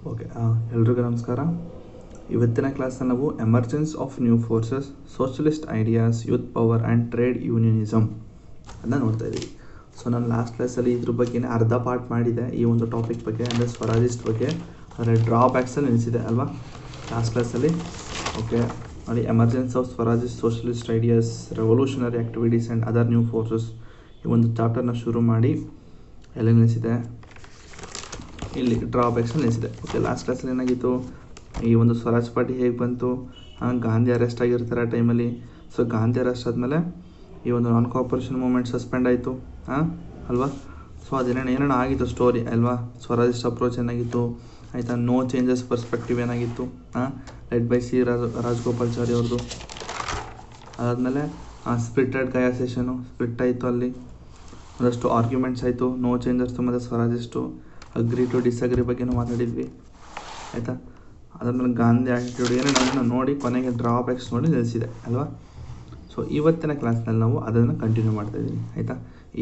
Okay, ಎಲ್ರಿಗೂ ನಮಸ್ಕಾರ. ಇವತ್ತಿನ ಕ್ಲಾಸಲ್ಲಿ ನಾವು emergence of new forces, socialist ideas, youth power and trade unionism ಅದನ್ನು ನೋಡ್ತಾ ಇದ್ದೀವಿ. ಸೊ ನಾನು ಲಾಸ್ಟ್ ಕ್ಲಾಸಲ್ಲಿ ಇದ್ರ ಬಗ್ಗೆನೇ ಅರ್ಧ ಪಾರ್ಟ್ ಮಾಡಿದೆ, ಈ ಒಂದು ಟಾಪಿಕ್ ಬಗ್ಗೆ, ಅಂದರೆ ಸ್ವರಾಜಿಸ್ಟ್ ಬಗ್ಗೆ. ಅಂದರೆ ಡ್ರಾಬ್ಯಾಕ್ಸಲ್ಲಿ ನಿಲ್ಲಿಸಿದೆ ಅಲ್ವಾ ಲಾಸ್ಟ್ ಕ್ಲಾಸಲ್ಲಿ. ಓಕೆ ನೋಡಿ, emergence of Swarajist, socialist ideas, revolutionary activities and other new forces, ಈ ಒಂದು ಚಾಪ್ಟರ್ನ ಶುರು ಮಾಡಿ ಎಲ್ಲಿ ನಿಲ್ಲಿಸಿದೆ, ಇಲ್ಲಿ ಡ್ರಾಬ್ಯಾಕ್ಸ್ ನಿಲ್ಲಿಸಿದೆ. ಓಕೆ, ಲಾಸ್ಟ್ ಕ್ಲಾಸಲ್ಲಿ ಏನಾಗಿತ್ತು, ಈ ಒಂದು ಸ್ವರಾಜ್ ಪಾರ್ಟಿ ಹೇಗೆ ಬಂತು, ಗಾಂಧಿ ಅರೆಸ್ಟ್ ಆಗಿರ್ತಾರೆ ಆ ಟೈಮಲ್ಲಿ. ಸೊ ಗಾಂಧಿ ಅರೆಸ್ಟ್ ಆದಮೇಲೆ ಈ ಒಂದು ನಾನ್ ಕೋಆಪರೇಷನ್ ಮೂವ್ಮೆಂಟ್ ಸಸ್ಪೆಂಡ್ ಆಯಿತು ಅಲ್ವಾ. ಸೊ ಏನೇನೋ ಆಗಿತ್ತು ಸ್ಟೋರಿ ಅಲ್ವಾ. ಸ್ವರಾಜಿಸ್ಟ್ ಅಪ್ರೋಚ್ ಏನಾಗಿತ್ತು ಆಯಿತಾ, ನೋ ಚೇಂಜಸ್ ಪರ್ಸ್ಪೆಕ್ಟಿವ್ ಏನಾಗಿತ್ತು, ಲೆಡ್ ಬೈ ಸಿ ರಾಜಗೋಪಾಲ್ಚಾರಿ ಅವ್ರದ್ದು. ಅದಾದಮೇಲೆ ಸ್ಪ್ಲಿಟೆಡ್ ಗಯಾ ಸೆಷನು ಸ್ಪ್ಲಿಟ್ ಆಯಿತು, ಅಲ್ಲಿ ಒಂದಷ್ಟು ಆರ್ಗ್ಯುಮೆಂಟ್ಸ್ ಆಯಿತು, ನೋ ಚೇಂಜರ್ಸು ಮತ್ತು ಸ್ವರಾಜಿಸ್ಟು, ಅಗ್ರಿ ಟು ಡಿಸ್ಅಗ್ರಿ ಬಗ್ಗೆನೂ ಮಾತಾಡಿದ್ವಿ ಆಯಿತಾ. ಅದಾದಮೇಲೆ ಗಾಂಧಿ ಆ್ಯಟಿಟ್ಯೂಡ್ ಏನೇನು ನೋಡಿ ಕೊನೆಗೆ ಡ್ರಾಬ್ಯಾಕ್ಸ್ ನೋಡಿ ನಿಲ್ಲಿಸಿದೆ ಅಲ್ವಾ. ಸೊ ಇವತ್ತಿನ ಕ್ಲಾಸ್ನಲ್ಲಿ ನಾವು ಅದನ್ನು ಕಂಟಿನ್ಯೂ ಮಾಡ್ತಾಯಿದ್ದೀನಿ ಆಯಿತಾ.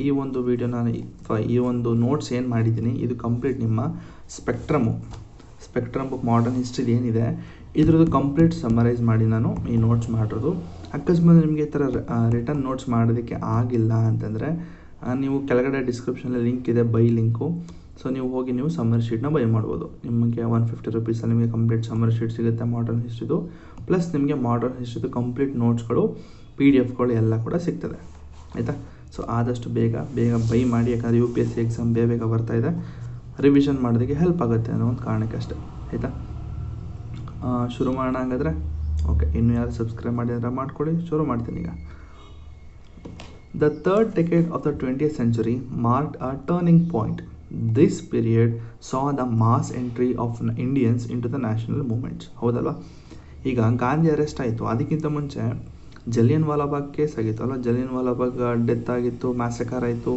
ಈ ಒಂದು ವಿಡಿಯೋನ ಅಥವಾ ಈ ಒಂದು ನೋಟ್ಸ್ ಏನು ಮಾಡಿದ್ದೀನಿ ಇದು ಕಂಪ್ಲೀಟ್ ನಿಮ್ಮ ಸ್ಪೆಕ್ಟ್ರಮ್ ಬುಕ್ ಮಾಡರ್ನ್ ಹಿಸ್ಟ್ರಿ ಏನಿದೆ ಇದ್ರದ್ದು ಕಂಪ್ಲೀಟ್ ಸಮ್ಮರೈಸ್ ಮಾಡಿ ನಾನು ಈ ನೋಟ್ಸ್ ಮಾಡಿರೋದು. ಅಕಸ್ಮಾತ್ ನಿಮಗೆ ಈ ಥರ ರಿಟರ್ನ್ ನೋಟ್ಸ್ ಮಾಡೋದಕ್ಕೆ ಆಗಿಲ್ಲ ಅಂತಂದರೆ ನೀವು ಕೆಳಗಡೆ ಡಿಸ್ಕ್ರಿಪ್ಷನಲ್ಲಿ ಲಿಂಕ್ ಇದೆ, ಬೈ ಲಿಂಕು. ಸೊ ನೀವು ಹೋಗಿ ನೀವು ಸಮ್ಮರಿ ಶೀಟ್ನ ಬೈ ಮಾಡ್ಬೋದು. ನಿಮಗೆ 150 ರೂಪೀಸಲ್ಲಿ ನಿಮಗೆ ಕಂಪ್ಲೀಟ್ ಸಮ್ಮರಿ ಶೀಟ್ ಸಿಗುತ್ತೆ ಮಾಡರ್ನ್ ಹಿಸ್ಟ್ರಿದು. ಪ್ಲಸ್ ನಿಮಗೆ ಮಾಡರ್ನ್ ಹಿಸ್ಟ್ರಿದು ಕಂಪ್ಲೀಟ್ ನೋಟ್ಸ್ಗಳು, PDF-ಗಳು ಎಲ್ಲ ಕೂಡ ಸಿಗ್ತದೆ ಆಯಿತಾ. ಸೊ ಆದಷ್ಟು ಬೇಗ ಬೈ ಮಾಡಿ, ಯಾಕಂದರೆ UPSC ಎಕ್ಸಾಮ್ ಬೇಗ ಬರ್ತಾಯಿದೆ, ರಿವಿಷನ್ ಮಾಡೋದಕ್ಕೆ ಹೆಲ್ಪ್ ಆಗುತ್ತೆ ಅನ್ನೋ ಒಂದು ಕಾರಣಕ್ಕೆ ಅಷ್ಟೇ ಆಯಿತಾ. ಶುರು ಮಾಡೋಣ ಹಾಗಾದರೆ. ಓಕೆ, ಇನ್ನೂ ಯಾರು ಸಬ್ಸ್ಕ್ರೈಬ್ ಮಾಡಿದ್ರೆ ಮಾಡ್ಕೊಳ್ಳಿ, ಶುರು ಮಾಡ್ತೀನಿ ಈಗ. The third decade of the 20th century marked a turning point. This period saw the mass entry of Indians into the national movements. ಹೌದಲ್ವಾ. ಈಗ ಗಾಂಧಿ ಅರೆಸ್ಟ್ ಆಯಿತು, ಅದಕ್ಕಿಂತ ಮುಂಚೆ ಜಲಿಯನ್ ವಾಲಾಬಾಗ್ ಕೇಸ್ ಆಗಿತ್ತು ಅಲ್ವ. ಜಲಿಯನ್ ವಾಲಾಬಾಗ್ ಡೆತ್ ಆಗಿತ್ತು, ಮ್ಯಾಸಕರ್ ಆಯಿತು,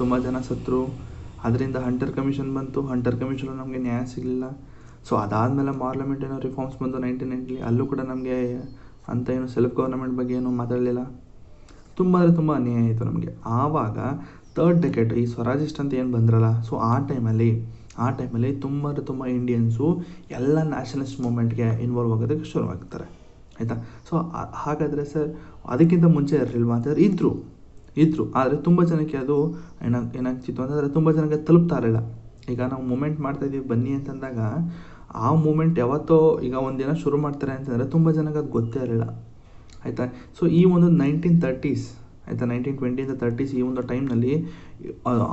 ತುಂಬ ಜನ ಸತ್ತರು. ಅದರಿಂದ ಹಂಟರ್ ಕಮಿಷನ್ ಬಂತು, ಹಂಟರ್ ಕಮಿಷನ್ ನಮಗೆ ನ್ಯಾಯ ಸಿಗಲಿಲ್ಲ. ಸೊ ಅದಾದಮೇಲೆ ಪಾರ್ಲಿಮೆಂಟ್ ಏನೋ ರಿಫಾರ್ಮ್ಸ್ ಬಂದು 1990, ಅಲ್ಲೂ ಕೂಡ ನಮಗೆ ಅಂತ ಏನು ಸೆಲ್ಫ್ ಗವರ್ನಮೆಂಟ್ ಬಗ್ಗೆ ಏನೂ ಮಾತಾಡಲಿಲ್ಲ. ತುಂಬ ಅನ್ಯಾಯ ಆಯಿತು ನಮಗೆ. ಆವಾಗ ಥರ್ಡ್ ಡೆಕೆಡ್ ಈ ಸ್ವರಾಜಿಸ್ಟ್ ಅಂತ ಏನು ಬಂದ್ರಲ್ಲ, ಸೊ ಆ ಟೈಮಲ್ಲಿ ತುಂಬ ಇಂಡಿಯನ್ಸು ಎಲ್ಲ ನ್ಯಾಷನಲಿಸ್ಟ್ ಮೂಮೆಂಟ್ಗೆ ಇನ್ವಾಲ್ವ್ ಆಗೋದಕ್ಕೆ ಶುರುವಾಗ್ತಾರೆ ಆಯಿತಾ. ಸೊ ಹಾಗಾದರೆ ಸರ್ ಅದಕ್ಕಿಂತ ಮುಂಚೆ ಇರಲಿಲ್ವಾ ಅಂತಂದರೆ ಇದ್ದರು, ಆದರೆ ತುಂಬ ಜನಕ್ಕೆ ಅದು ಏನಾಗ್ತಿತ್ತು ಅಂತಂದರೆ ತುಂಬ ಜನಕ್ಕೆ ತಲುಪ್ತಾ ಇರಲಿಲ್ಲ. ಈಗ ನಾವು ಮೂಮೆಂಟ್ ಮಾಡ್ತಾಯಿದ್ದೀವಿ ಬನ್ನಿ ಅಂತಂದಾಗ ಆ ಮೂಮೆಂಟ್ ಯಾವತ್ತೋ ಈಗ ಒಂದಿನ ಶುರು ಮಾಡ್ತಾರೆ ಅಂತಂದರೆ ತುಂಬ ಜನಕ್ಕೆ ಅದು ಗೊತ್ತೇ ಇರಲಿಲ್ಲ ಆಯಿತಾ. ಸೊ ಈ ಒಂದು 1930s ಆಯಿತಾ, 1920 30s ಈ ಒಂದು ಟೈಮ್ನಲ್ಲಿ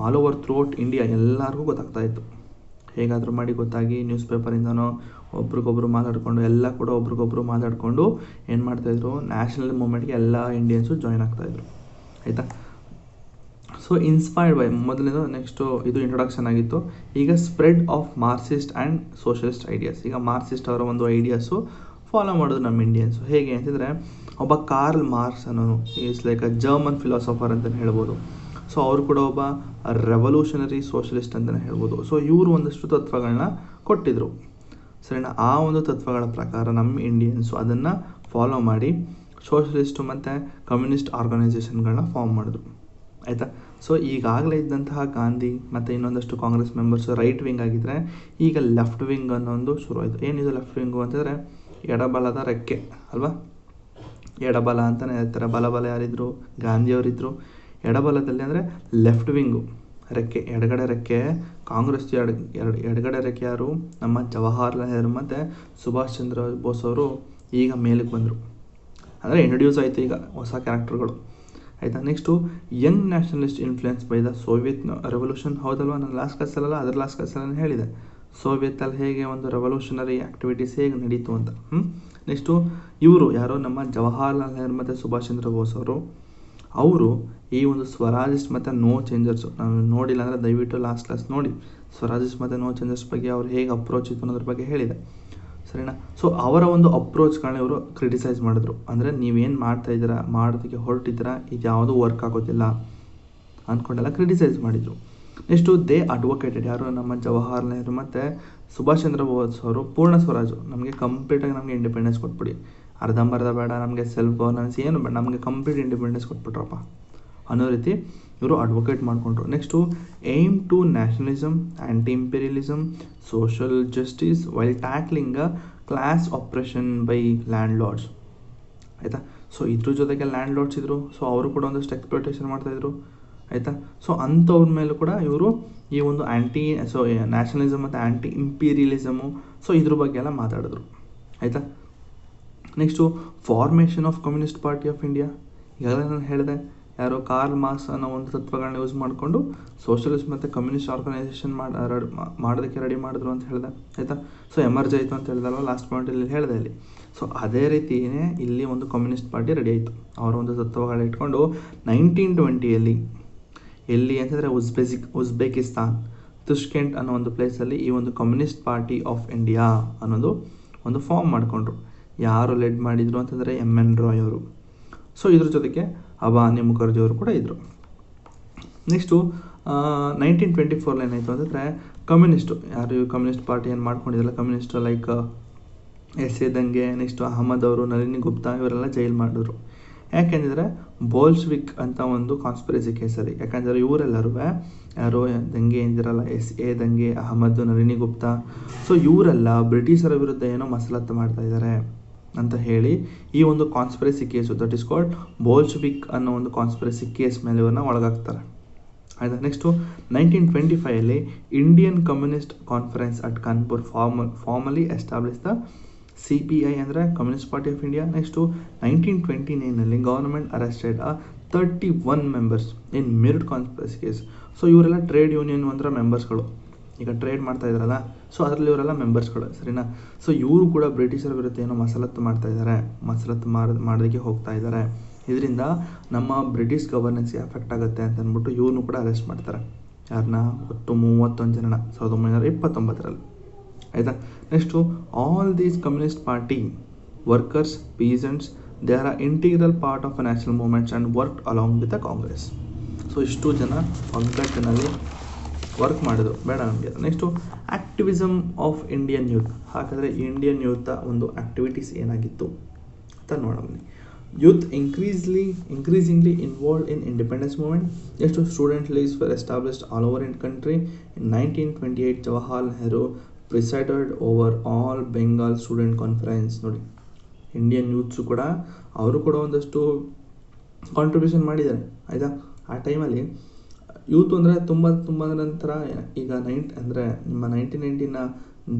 ಆಲ್ ಓವರ್ ಥ್ರೂಔಟ್ ಇಂಡಿಯಾ ಎಲ್ಲರಿಗೂ ಗೊತ್ತಾಗ್ತಾಯಿತ್ತು. ಹೇಗಾದರೂ ಮಾಡಿ ಗೊತ್ತಾಗಿ ನ್ಯೂಸ್ ಪೇಪರಿಂದನೋ ಒಬ್ರಿಗೊಬ್ರು ಮಾತಾಡಿಕೊಂಡು ಎಲ್ಲ ಕೂಡ ಒಬ್ರಿಗೊಬ್ರು ಮಾತಾಡಿಕೊಂಡು ಏನು ಮಾಡ್ತಾಯಿದ್ರು, ನ್ಯಾಷನಲ್ ಮೂಮೆಂಟ್ಗೆ ಎಲ್ಲ ಇಂಡಿಯನ್ಸು ಜಾಯ್ನ್ ಆಗ್ತಾಯಿದ್ರು ಆಯಿತಾ. ಸೊ ಇನ್ಸ್ಪೈರ್ಡ್ ಬೈ ಮೊದಲಿಂದ ನೆಕ್ಸ್ಟು ಇದು ಇಂಟ್ರೊಡಕ್ಷನ್ ಆಗಿತ್ತು. ಈಗ spread of Marxist and socialist ideas. ಈಗ ಮಾರ್ಕ್ಸಿಸ್ಟ್ ಅವರ ಒಂದು ಐಡಿಯಾಸು ಫಾಲೋ ಮಾಡೋದು ನಮ್ಮ ಇಂಡಿಯನ್ಸು. ಹೇಗೆ ಅಂತಂದರೆ ಒಬ್ಬ ಕಾರ್ಲ್ ಮಾರ್ಕ್ಸ್ ಅನ್ನೋನು is like a German philosopher ಅಂತಲೇ ಹೇಳ್ಬೋದು. ಸೊ ಅವರು ಕೂಡ ಒಬ್ಬ ರೆವಲ್ಯೂಷನರಿ ಸೋಷಲಿಸ್ಟ್ ಅಂತಲೇ ಹೇಳ್ಬೋದು. ಸೊ ಇವರು ಒಂದಷ್ಟು ತತ್ವಗಳನ್ನ ಕೊಟ್ಟಿದ್ದರು ಸರಿನಾ. ಆ ಒಂದು ತತ್ವಗಳ ಪ್ರಕಾರ ನಮ್ಮ ಇಂಡಿಯನ್ಸು ಅದನ್ನು ಫಾಲೋ ಮಾಡಿ ಸೋಷಲಿಸ್ಟು ಮತ್ತು ಕಮ್ಯುನಿಸ್ಟ್ ಆರ್ಗನೈಸೇಷನ್ಗಳನ್ನ ಫಾರ್ಮ್ ಮಾಡಿದ್ರು ಆಯಿತಾ. ಸೊ ಈಗಾಗಲೇ ಇದ್ದಂತಹ ಗಾಂಧಿ ಮತ್ತು ಇನ್ನೊಂದಷ್ಟು ಕಾಂಗ್ರೆಸ್ ಮೆಂಬರ್ಸು ರೈಟ್ ವಿಂಗ್ ಆಗಿದ್ದರೆ, ಈಗ ಲೆಫ್ಟ್ ವಿಂಗ್ ಅನ್ನೋ ಶುರು ಆಯಿತು. ಏನಿದು ಲೆಫ್ಟ್ ವಿಂಗು ಅಂತಂದರೆ ಎಡಬಲದ ರೆಕ್ಕೆ ಅಲ್ವಾ. ಎಡಬಲ ಅಂತಲೇ ಹೇಳ್ತಾರೆ. ಬಲಬಲ ಯಾರಿದ್ರು, ಗಾಂಧಿಯವರಿದ್ದರು. ಎಡಬಲದಲ್ಲಿ ಅಂದರೆ ಲೆಫ್ಟ್ ವಿಂಗು ರೆಕ್ಕೆ, ಎಡಗಡೆ ರೆಕ್ಕೆ ಕಾಂಗ್ರೆಸ್. ಎಡಗಡೆ ರೆಕ್ಕೆ ಯಾರು, ನಮ್ಮ ಜವಾಹರ್ಲಾಲ್ ನೆಹರು ಮತ್ತು ಸುಭಾಷ್ ಚಂದ್ರ ಬೋಸ್ ಅವರು ಈಗ ಮೇಲಕ್ಕೆ ಬಂದರು, ಅಂದರೆ ಇಂಟ್ರೊಡ್ಯೂಸ್ ಆಯಿತು ಈಗ ಹೊಸ ಕ್ಯಾರೆಕ್ಟರ್ಗಳು ಆಯಿತಾ. Next young nationalist influence by the Soviet revolution. ಹೌದಲ್ವ, ನಾನು ಲಾಸ್ಟ್ ಕ್ಲಾಸಲ್ಲ ಅದರ ಲಾಸ್ಟ್ ಕ್ಲಾಸಲ್ಲಿ ಹೇಳಿದೆ ಸೋವಿಯತ್ತಲ್ಲಿ ಹೇಗೆ ಒಂದು ರೆವಲ್ಯೂಷನರಿ ಆ್ಯಕ್ಟಿವಿಟೀಸ್ ಹೇಗೆ ನಡೀತು ಅಂತ. ನೆಕ್ಸ್ಟು ಇವರು ಯಾರೋ ನಮ್ಮ ಜವಾಹರ್ಲಾಲ್ ನೆಹರು ಮತ್ತು ಸುಭಾಷ್ ಚಂದ್ರ ಬೋಸ್ ಅವರು ಈ ಒಂದು ಸ್ವರಾಜಿಸ್ಟ್ ಮತ್ತು ನೋ ಚೇಂಜರ್ಸು, ನಾವು ನೋಡಿಲ್ಲ ಅಂದರೆ ದಯವಿಟ್ಟು ಲಾಸ್ಟ್ ಕ್ಲಾಸ್ ನೋಡಿ. ಸ್ವರಾಜಿಸ್ಟ್ ಮತ್ತು ನೋ ಚೇಂಜರ್ಸ್ ಬಗ್ಗೆ ಅವ್ರು ಹೇಗೆ ಅಪ್ರೋಚ್ ಇತ್ತು ಅನ್ನೋದ್ರ ಬಗ್ಗೆ ಹೇಳಿದೆ ಸರಿನಾ. ಸೊ ಅವರ ಒಂದು ಅಪ್ರೋಚ್ಗಳನ್ನ ಇವರು ಕ್ರಿಟಿಸೈಸ್ ಮಾಡಿದ್ರು. ಅಂದರೆ ನೀವೇನು ಮಾಡ್ತಾಯಿದ್ದೀರಾ, ಮಾಡೋದಕ್ಕೆ ಹೊರಟಿದ್ದೀರಾ, ಇದು ಯಾವುದೂ ವರ್ಕ್ ಆಗೋದಿಲ್ಲ ಅಂದ್ಕೊಂಡೆಲ್ಲ ಕ್ರಿಟಿಸೈಸ್ ಮಾಡಿದರು. ನೆಕ್ಸ್ಟು ದೇ ಅಡ್ವೊಕೇಟೆಡ್ ಯಾರು, ನಮ್ಮ ಜವಾಹರ್ಲಾಲ್ ನೆಹರು ಮತ್ತು ಸುಭಾಷ್ ಚಂದ್ರ ಬೋಸ್ ಅವರು ಪೂರ್ಣ ಸ್ವರಾಜು, ನಮಗೆ ಕಂಪ್ಲೀಟಾಗಿ ನಮಗೆ ಇಂಡಿಪೆಂಡೆನ್ಸ್ ಕೊಟ್ಬಿಡಿ, ಅರ್ಧಂಬರ್ಧ ಬೇಡ, ನಮಗೆ ಸೆಲ್ಫ್ ಗವರ್ನೆನ್ಸ್ ಏನು ಬೇಡ, ನಮಗೆ ಕಂಪ್ಲೀಟ್ ಇಂಡಿಪೆಂಡೆನ್ಸ್ ಕೊಟ್ಬಿಟ್ರಪ್ಪ ಅನ್ನೋ ರೀತಿ ಇವರು ಅಡ್ವೊಕೇಟ್ ಮಾಡಿಕೊಂಡ್ರು. Next aim to nationalism, anti imperialism, social justice while tackling class oppression by land lords. ಆಯಿತಾ. ಸೊ ಇದ್ರ ಜೊತೆಗೆ ಲ್ಯಾಂಡ್ ಲಾರ್ಡ್ಸ್ ಇದ್ದರು, ಸೊ ಅವರು ಕೂಡ ಒಂದಷ್ಟು ಎಕ್ಸ್ಪ್ಲೋಟೇಷನ್ ಮಾಡ್ತಾಯಿದ್ರು. ಆಯಿತಾ. ಸೊ ಅಂಥವ್ರ ಮೇಲೂ ಕೂಡ ಇವರು ಈ ಒಂದು ನ್ಯಾಷನಲಿಸಮ್ ಮತ್ತು ಆ್ಯಂಟಿ ಇಂಪೀರಿಯಲಿಸಮು, ಸೊ ಇದ್ರ ಬಗ್ಗೆ ಎಲ್ಲ ಮಾತಾಡಿದ್ರು. ಆಯಿತಾ. Next formation of communist party of India. ಈಗಾಗಲೇ ನಾನು ಹೇಳಿದೆ, ಯಾರೋ ಕಾರ್ಲ್ ಮಾರ್ಕ್ಸ್ ಅನ್ನೋ ಒಂದು ತತ್ವಗಳನ್ನ ಯೂಸ್ ಮಾಡಿಕೊಂಡು ಸೋಷಲಿಸ್ಟ್ ಮತ್ತು ಕಮ್ಯುನಿಸ್ಟ್ ಆರ್ಗನೈಸೇಷನ್ ಮಾಡೋದಕ್ಕೆ ರೆಡಿ ಮಾಡಿದ್ರು ಅಂತ ಹೇಳಿದೆ. ಆಯಿತಾ. ಸೊ ಎಮರ್ಜ್ ಆಯಿತು ಅಂತ ಹೇಳಿದಲ್ವ ಲಾಸ್ಟ್ ಪಾಯಿಂಟಲ್ಲಿ ಹೇಳಿದೆ ಇಲ್ಲಿ. ಸೊ ಅದೇ ರೀತಿಯೇ ಇಲ್ಲಿ ಒಂದು ಕಮ್ಯುನಿಸ್ಟ್ ಪಾರ್ಟಿ ರೆಡಿ ಆಯಿತು. ಅವರ ಒಂದು ತತ್ವಗಳನ್ನ ಇಟ್ಕೊಂಡು 1920 ಎಲ್ಲಿ ಅಂತಂದರೆ ಉಜ್ಬೇಕಿಸ್ತಾನ್ ತುಷ್ಕೆಂಟ್ ಅನ್ನೋ ಒಂದು ಪ್ಲೇಸಲ್ಲಿ ಈ ಒಂದು ಕಮ್ಯುನಿಸ್ಟ್ ಪಾರ್ಟಿ ಆಫ್ ಇಂಡಿಯಾ ಅನ್ನೋದು ಒಂದು ಫಾರ್ಮ್ ಮಾಡಿಕೊಂಡ್ರು. ಯಾರು ಲೆಡ್ ಮಾಡಿದರು ಅಂತಂದರೆ MN ರಾಯ್ ಅವರು. ಸೊ ಇದ್ರ ಜೊತೆಗೆ ಅಬಾನಿ ಮುಖರ್ಜಿ ಅವರು ಕೂಡ ಇದ್ದರು. ನೆಕ್ಸ್ಟು 1924 ಏನಾಯಿತು ಅಂತಂದರೆ ಕಮ್ಯುನಿಸ್ಟು ಯಾರು ಕಮ್ಯುನಿಸ್ಟ್ ಪಾರ್ಟಿ ಏನು ಮಾಡ್ಕೊಂಡಿದ್ರಲ್ಲ ಕಮ್ಯುನಿಸ್ಟ್ ಲೈಕ್ ಎಸ್ ಎ ದಂಗೆ, ನೆಕ್ಸ್ಟು ಅಹಮದ್ ಅವರು, ನಳಿನಿ ಗುಪ್ತಾ ಇವರೆಲ್ಲ ಜೈಲು ಮಾಡಿದ್ರು. ಯಾಕೆಂದರೆ ಬೋಲ್ಶವಿಕ್ ಅಂತ ಒಂದು ಕಾನ್ಸ್ಪಿರಸಿ ಕೇಸಲ್ಲಿ. ಯಾಕಂದರೆ ಇವರೆಲ್ಲರೂ ಯಾರೋ ದಂಗೆ ಏನಿದಿರಲ್ಲ ಎಸ್ ಎ ದಂಗೆ, ಅಹಮದ್, ನಳಿನಿ ಗುಪ್ತಾ, ಸೊ ಇವರೆಲ್ಲ ಬ್ರಿಟಿಷರ ವಿರುದ್ಧ ಏನೋ ಮಸಲತ್ತು ಮಾಡ್ತಾ ಇದ್ದಾರೆ ಅಂತ ಹೇಳಿ ಈ ಒಂದು conspiracy case that is called Bolshevik ಅನ್ನೋ ಒಂದು ಕಾನ್ಸ್ಪಿರಸಿ ಕೇಸ್ ಮೇಲೆ ಇವ್ರನ್ನ ಒಳಗಾಗ್ತಾರೆ. ಆಯಿತಾ. Next 1925 Indian communist conference at Kanpur formally establish the CPI ಅಂದರೆ communist party of India. Next 1929 government arrested 31 members in Meerut conspiracy case. So ಇವರೆಲ್ಲ ಟ್ರೇಡ್ ಯೂನಿಯನ್ ಅಂದರೆ ಮೆಂಬರ್ಸ್ಗಳು, ಈಗ ಟ್ರೇಡ್ ಮಾಡ್ತಾ ಇದ್ದಾರಲ್ಲ, ಸೊ ಅದರಲ್ಲಿ ಇವರೆಲ್ಲ ಮೆಂಬರ್ಸ್ಗಳು, ಸರಿನಾ. ಸೊ ಇವರು ಕೂಡ ಬ್ರಿಟಿಷರ ವಿರುದ್ಧ ಏನೋ ಮಸಲತ್ತು ಮಾಡ್ತಾ ಇದ್ದಾರೆ, ಮಾಡೋದಕ್ಕೆ ಹೋಗ್ತಾ ಇದ್ದಾರೆ. ಇದರಿಂದ ನಮ್ಮ ಬ್ರಿಟಿಷ್ ಗವರ್ನೆನ್ಸ್ಗೆ ಎಫೆಕ್ಟ್ ಆಗುತ್ತೆ ಅಂತ ಅಂದ್ಬಿಟ್ಟು ಇವ್ರನ್ನೂ ಕೂಡ ಅರೆಸ್ಟ್ ಮಾಡ್ತಾರೆ. ಯಾರನ್ನ? ಒಟ್ಟು 31 ಜನ 1929. ಆಯಿತಾ. Next all these communist party workers, peasants, they are integral part of a national movements and work along with the Congress. So ಇಷ್ಟು ಜನ ಒಗ್ಗಟ್ಟಿನಲ್ಲಿ ವರ್ಕ್ ಮಾಡಿದ್ರು, ಬೇಡ ನಮಗೆ. Next activism of Indian youth. ಹಾಗಾದರೆ ಇಂಡಿಯನ್ ಯೂತ್ ಒಂದು ಆ್ಯಕ್ಟಿವಿಟೀಸ್ ಏನಾಗಿತ್ತು ಅಂತ ನೋಡೋಣ. Youth increasingly involved in independence movement. ಎಷ್ಟು student leagues were established all over in country. In 1928 Jawaharlal Nehru presided over all Bengal student conference. ನೋಡಿ, Indian youths ಕೂಡ ಅವರು ಕೂಡ ಒಂದಷ್ಟು ಕಾಂಟ್ರಿಬ್ಯೂಷನ್ ಮಾಡಿದ್ದಾರೆ. ಆಯಿತಾ. ಆ ಟೈಮಲ್ಲಿ ಯೂತ್ ಅಂದರೆ ತುಂಬ ನಂತರ ಈಗ ಅಂದರೆ ನಿಮ್ಮ 1919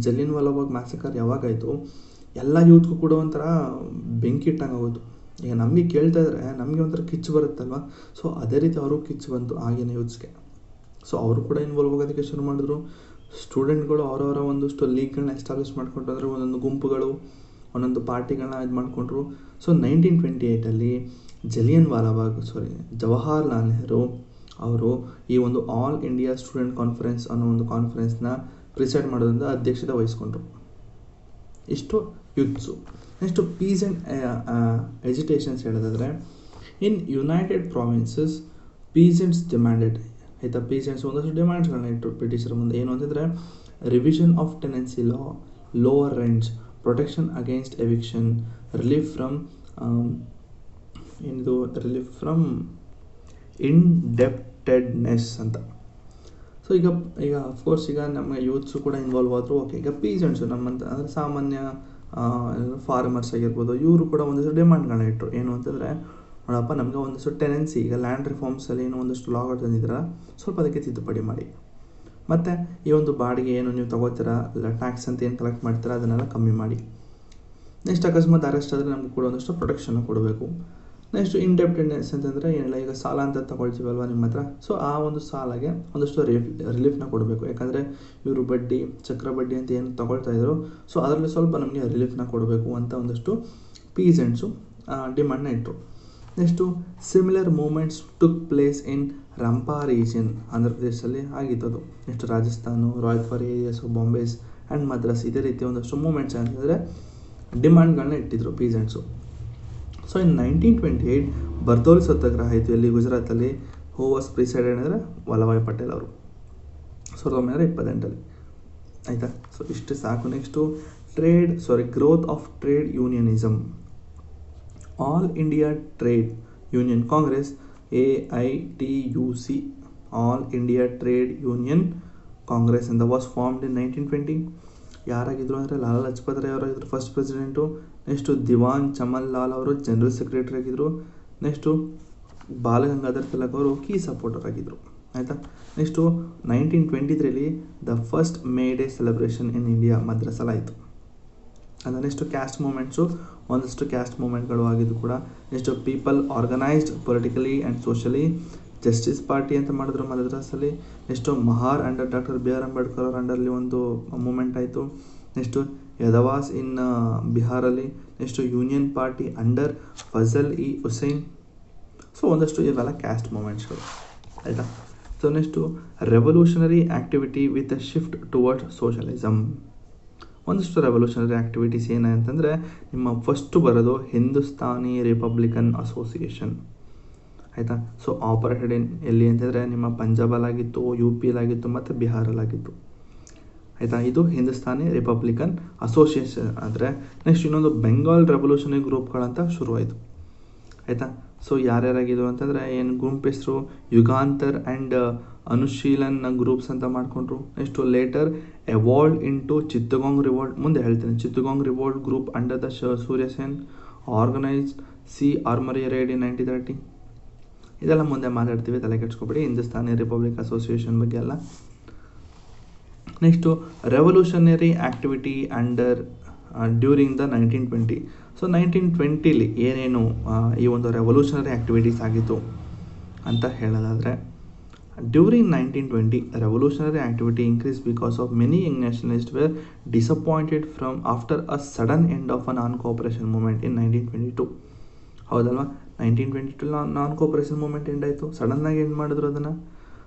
ಜಲಿಯನ್ ವಾಲಾಬಾಗ್ ಮ್ಯಾಸಕರ್ ಯಾವಾಗಾಯಿತು, ಎಲ್ಲ ಯೂತ್ಗೂ ಕೂಡ ಒಂಥರ ಬೆಂಕಿ ಇಟ್ಟಂಗೆ ಆಗೋದು. ಈಗ ನಮಗೆ ಕೇಳ್ತಾ ಇದ್ರೆ ನಮಗೆ ಒಂಥರ ಕಿಚ್ಚು ಬರುತ್ತಲ್ವ, ಸೊ ಅದೇ ರೀತಿ ಅವರು ಕಿಚ್ಚು ಬಂತು ಆಗಿನ ಯೂತ್ಸ್ಗೆ. ಸೊ ಅವರು ಕೂಡ ಇನ್ವಾಲ್ವ್ ಆಗೋದಕ್ಕೆ ಶುರು ಮಾಡಿದ್ರು. ಸ್ಟೂಡೆಂಟ್ಗಳು ಅವರವರ ಒಂದಷ್ಟು ಲೀಗ್ಗಳನ್ನ ಎಸ್ಟಾಬ್ಲಿಷ್ ಮಾಡ್ಕೊಂಡ್ರು, ಅಂದರೆ ಒಂದೊಂದು ಗುಂಪುಗಳು ಒಂದೊಂದು ಪಾರ್ಟಿಗಳನ್ನ ಇದು ಮಾಡಿಕೊಂಡ್ರು. ಸೊ 1928 ಜವಾಹರ್ಲಾಲ್ ನೆಹರು ಅವರು ಈ ಒಂದು ಆಲ್ ಇಂಡಿಯಾ ಸ್ಟೂಡೆಂಟ್ ಕಾನ್ಫರೆನ್ಸ್ ಅನ್ನೋ ಒಂದು ಕಾನ್ಫರೆನ್ಸ್ನ ಪ್ರಿಸೈಡ್ ಮಾಡೋದ್ರಿಂದ ಅಧ್ಯಕ್ಷತೆ ವಹಿಸ್ಕೊಂಡ್ರು. ಇಷ್ಟು youths. Next peace and agitations ಹೇಳೋದಾದರೆ, in United Provinces peasants demanded. ಆಯಿತಾ. ಪೀಸೆಂಟ್ಸ್ ಒಂದಷ್ಟು ಡಿಮ್ಯಾಂಡ್ಸ್ಗಳನ್ನ ಇಟ್ಟರು ಬ್ರಿಟಿಷರ ಮುಂದೆ. ಏನು ಅಂತಂದರೆ revision of tenancy law, lower rents, protection against eviction, relief from indebtedness ಅಂತ. ಸೊ ಈಗ ಅಫ್ಕೋರ್ಸ್ ಈಗ ನಮ್ಮ ಯೂತ್ಸು ಕೂಡ ಇನ್ವಾಲ್ವ್ ಆದರು. ಓಕೆ, ಈಗ ಪೀಸೆಂಟ್ಸು ನಮ್ಮಂತ ಅಂದರೆ ಸಾಮಾನ್ಯ ಫಾರ್ಮರ್ಸ್ ಆಗಿರ್ಬೋದು, ಇವರು ಕೂಡ ಒಂದಷ್ಟು ಡಿಮ್ಯಾಂಡ್ಗಳನ್ನ ಇಟ್ಟರು. ಏನು ಅಂತಂದರೆ, ನೋಡಪ್ಪ ನಮಗೆ ಒಂದಷ್ಟು ಟೆನೆನ್ಸಿ, ಈಗ ಲ್ಯಾಂಡ್ ರಿಫಾರ್ಮ್ಸಲ್ಲಿ ಏನೋ ಒಂದಷ್ಟು ಲಾಗಳು ತಂದಿದ್ದೀರಾ, ಸ್ವಲ್ಪ ಅದಕ್ಕೆ ತಿದ್ದುಪಡಿ ಮಾಡಿ. ಮತ್ತು ಈ ಒಂದು ಬಾಡಿಗೆ ಏನು ನೀವು ತೊಗೋತೀರಾ, ಟ್ಯಾಕ್ಸ್ ಅಂತ ಏನು ಕಲೆಕ್ಟ್ ಮಾಡ್ತೀರಾ ಅದನ್ನೆಲ್ಲ ಕಮ್ಮಿ ಮಾಡಿ. ನೆಕ್ಸ್ಟ್ ಅಕಸ್ಮಾತ್ ಅರೆಸ್ಟ್ ಆದರೆ ನಮ್ಗೆ ಕೂಡ ಒಂದಷ್ಟು ಪ್ರೊಟೆಕ್ಷನ್ ಕೊಡಬೇಕು. ನೆಕ್ಸ್ಟ್ ಇಂಡೆಪ್ಟೆಡ್ನೆಸ್ ಅಂತಂದರೆ ಏನಿಲ್ಲ, ಈಗ ಸಾಲ ಅಂತ ತೊಗೊಳ್ತೀವಲ್ವ ನಿಮ್ಮ ಹತ್ರ, ಸೊ ಆ ಒಂದು ಸಾಲಗೆ ಒಂದಷ್ಟು ರಿಲೀಫ್ನ ಕೊಡಬೇಕು. ಯಾಕಂದರೆ ಇವರು ಬಡ್ಡಿ, ಚಕ್ರ ಬಡ್ಡಿ ಅಂತ ಏನು ತೊಗೊಳ್ತಾ ಇದ್ರು, ಸೊ ಅದರಲ್ಲಿ ಸ್ವಲ್ಪ ನಮಗೆ ರಿಲೀಫ್ನ ಕೊಡಬೇಕು ಅಂತ ಒಂದಷ್ಟು ಪೀಸೆಂಟ್ಸು ಡಿಮ್ಯಾಂಡ್ನ ಇಟ್ಟರು. Next similar movements took place in Rampa region, Andhra ಪ್ರದೇಶದಲ್ಲಿ ಆಗಿತ್ತದು. Next Rajasthan, Raipur areas, Bombays and Madras, ಇದೇ ರೀತಿ ಒಂದಷ್ಟು ಮೂಮೆಂಟ್ಸ್ ಅಂತಂದರೆ ಡಿಮ್ಯಾಂಡ್ಗಳನ್ನ ಇಟ್ಟಿದ್ರು ಪೀಸೆಂಟ್ಸು. ಸೊ ಇನ್ 1928 ಬರ್ದೋಲಿ ಸತ್ಯಾಗ್ರಹ ಆಯಿತು ಇಲ್ಲಿ ಗುಜರಾತಲ್ಲಿ. ಹೂ ವಾಸ್ ಪ್ರಿಸೈಡೆಡ್ ಅಂದರೆ ವಲ್ಲಭಾಯ್ ಪಟೇಲ್ ಅವರು 1928. ಆಯಿತಾ. ಸೊ ಇಷ್ಟು ಸಾಕು. Next growth of trade unionism. All India trade union Congress AITUC, All India Trade Union Congress, and that was formed in 1920. ಯಾರಾಗಿದ್ರು ಅಂದರೆ ಲಾಲಾ ಲಜಪತ್ ರಾಯ್ ಅವರಾಗಿದ್ರು first president. Next Diwan Chaman Lal ಅವರು ಜನರಲ್ ಸೆಕ್ರೆಟರಿ ಆಗಿದ್ದರು. ನೆಕ್ಸ್ಟು ಬಾಲಗಂಗಾಧರ್ ತಿಲಕ್ ಅವರು ಕೀ ಸಪೋರ್ಟರ್ ಆಗಿದ್ದರು. ಆಯಿತಾ. Next 1923 the first May day celebration in India ಮದ್ರಾಸಲ್ಲಿ ಆಯಿತು. ಅದು ನೆಕ್ಸ್ಟು ಕ್ಯಾಸ್ಟ್ ಮೂಮೆಂಟ್ಸು, ಒಂದಷ್ಟು ಕ್ಯಾಸ್ಟ್ ಮೂಮೆಂಟ್ಗಳು ಆಗಿದ್ದು ಕೂಡ. Next people organised politically and socially, justice party ಅಂತ ಮಾಡಿದ್ರು ಮದ್ರಾಸಲ್ಲಿ. Next Mahar under doctor BR Ambedkar ಅವ್ರ ಅಂಡರ್ಲಿ ಒಂದು ಮೂಮೆಂಟ್ ಆಯಿತು. ನೆಕ್ಸ್ಟು ಯದವಾಸ್ ಇನ್ ಬಿಹಾರಲ್ಲಿ. Next union party under Fazl i Husain. So ಒಂದಷ್ಟು ಇವೆಲ್ಲ ಕ್ಯಾಸ್ಟ್ ಮೂಮೆಂಟ್ಸ್ಗಳು. ಆಯಿತಾ. So next revolutionary activity with a shift towards socialism. ಒಂದಷ್ಟು ರೆವಲ್ಯೂಷನರಿ ಆ್ಯಕ್ಟಿವಿಟೀಸ್ ಏನಂತಂದರೆ ನಿಮ್ಮ ಫಸ್ಟು ಬರೋದು ಹಿಂದೂಸ್ತಾನಿ ರಿಪಬ್ಲಿಕನ್ ಅಸೋಸಿಯೇಷನ್. ಆಯಿತಾ. ಸೊ ಆಪರೇಟೆಡ್ ಎಲ್ಲಿ ಅಂತಂದರೆ ನಿಮ್ಮ ಪಂಜಾಬಲ್ಲಾಗಿತ್ತು, UPಲಾಗಿತ್ತು ಮತ್ತು ಬಿಹಾರಲ್ಲಾಗಿತ್ತು. ಆಯಿತಾ. ಇದು ಹಿಂದೂಸ್ತಾನಿ ರಿಪಬ್ಲಿಕನ್ ಅಸೋಸಿಯೇಷನ್ ಆದರೆ ನೆಕ್ಸ್ಟ್ ಇನ್ನೊಂದು ಬೆಂಗಾಲ್ ರೆವಲ್ಯೂಷನರಿ ಗ್ರೂಪ್ಗಳಂತ ಶುರುವಾಯಿತು. ಆಯಿತಾ. ಸೊ ಯಾರ್ಯಾರಾಗಿದ್ರು ಅಂತಂದರೆ ಏನು ಗುಂಪು ಹೆಸರು ಯುಗಾಂತರ್ ಆ್ಯಂಡ್ ಅನುಶೀಲನ್ ಗ್ರೂಪ್ಸ್ ಅಂತ ಮಾಡಿಕೊಂಡ್ರು. Next litre ಎವಾಲ್ಡ್ into Chittagong revolt. ಮುಂದೆ ಹೇಳ್ತೀನಿ. Chittagong revolt group under the Surya Sen organised ಆರ್ಮರಿ raid ಇನ್ 1930. ಇದೆಲ್ಲ ಮುಂದೆ ಮಾತಾಡ್ತೀವಿ, ತಲೆ ಕೆಡ್ಸ್ಕೊಬೇಡಿ. ಹಿಂದೂಸ್ತಾನಿ ರಿಪಬ್ಲಿಕ್ ಅಸೋಸಿಯೇಷನ್ ಬಗ್ಗೆ ಎಲ್ಲ. Next revolutionary activity under during the 1920. So 1920 ಏನೇನು ಈ ಒಂದು ರೆವಲ್ಯೂಷನರಿ ಆ್ಯಕ್ಟಿವಿಟೀಸ್ ಆಗಿತ್ತು ಅಂತ ಹೇಳೋದಾದರೆ, during 1920 revolutionary activity increase because of many young nationalist were disappointed from after a sudden end of a non cooperation movement in 1922. ಹೌದಲ್ವಾ. 1922 ನಾನ್ cooperation movement end ಆಯಿತು, ಸಡನ್ನಾಗಿ end ಮಾಡಿದ್ರು ಅದನ್ನು.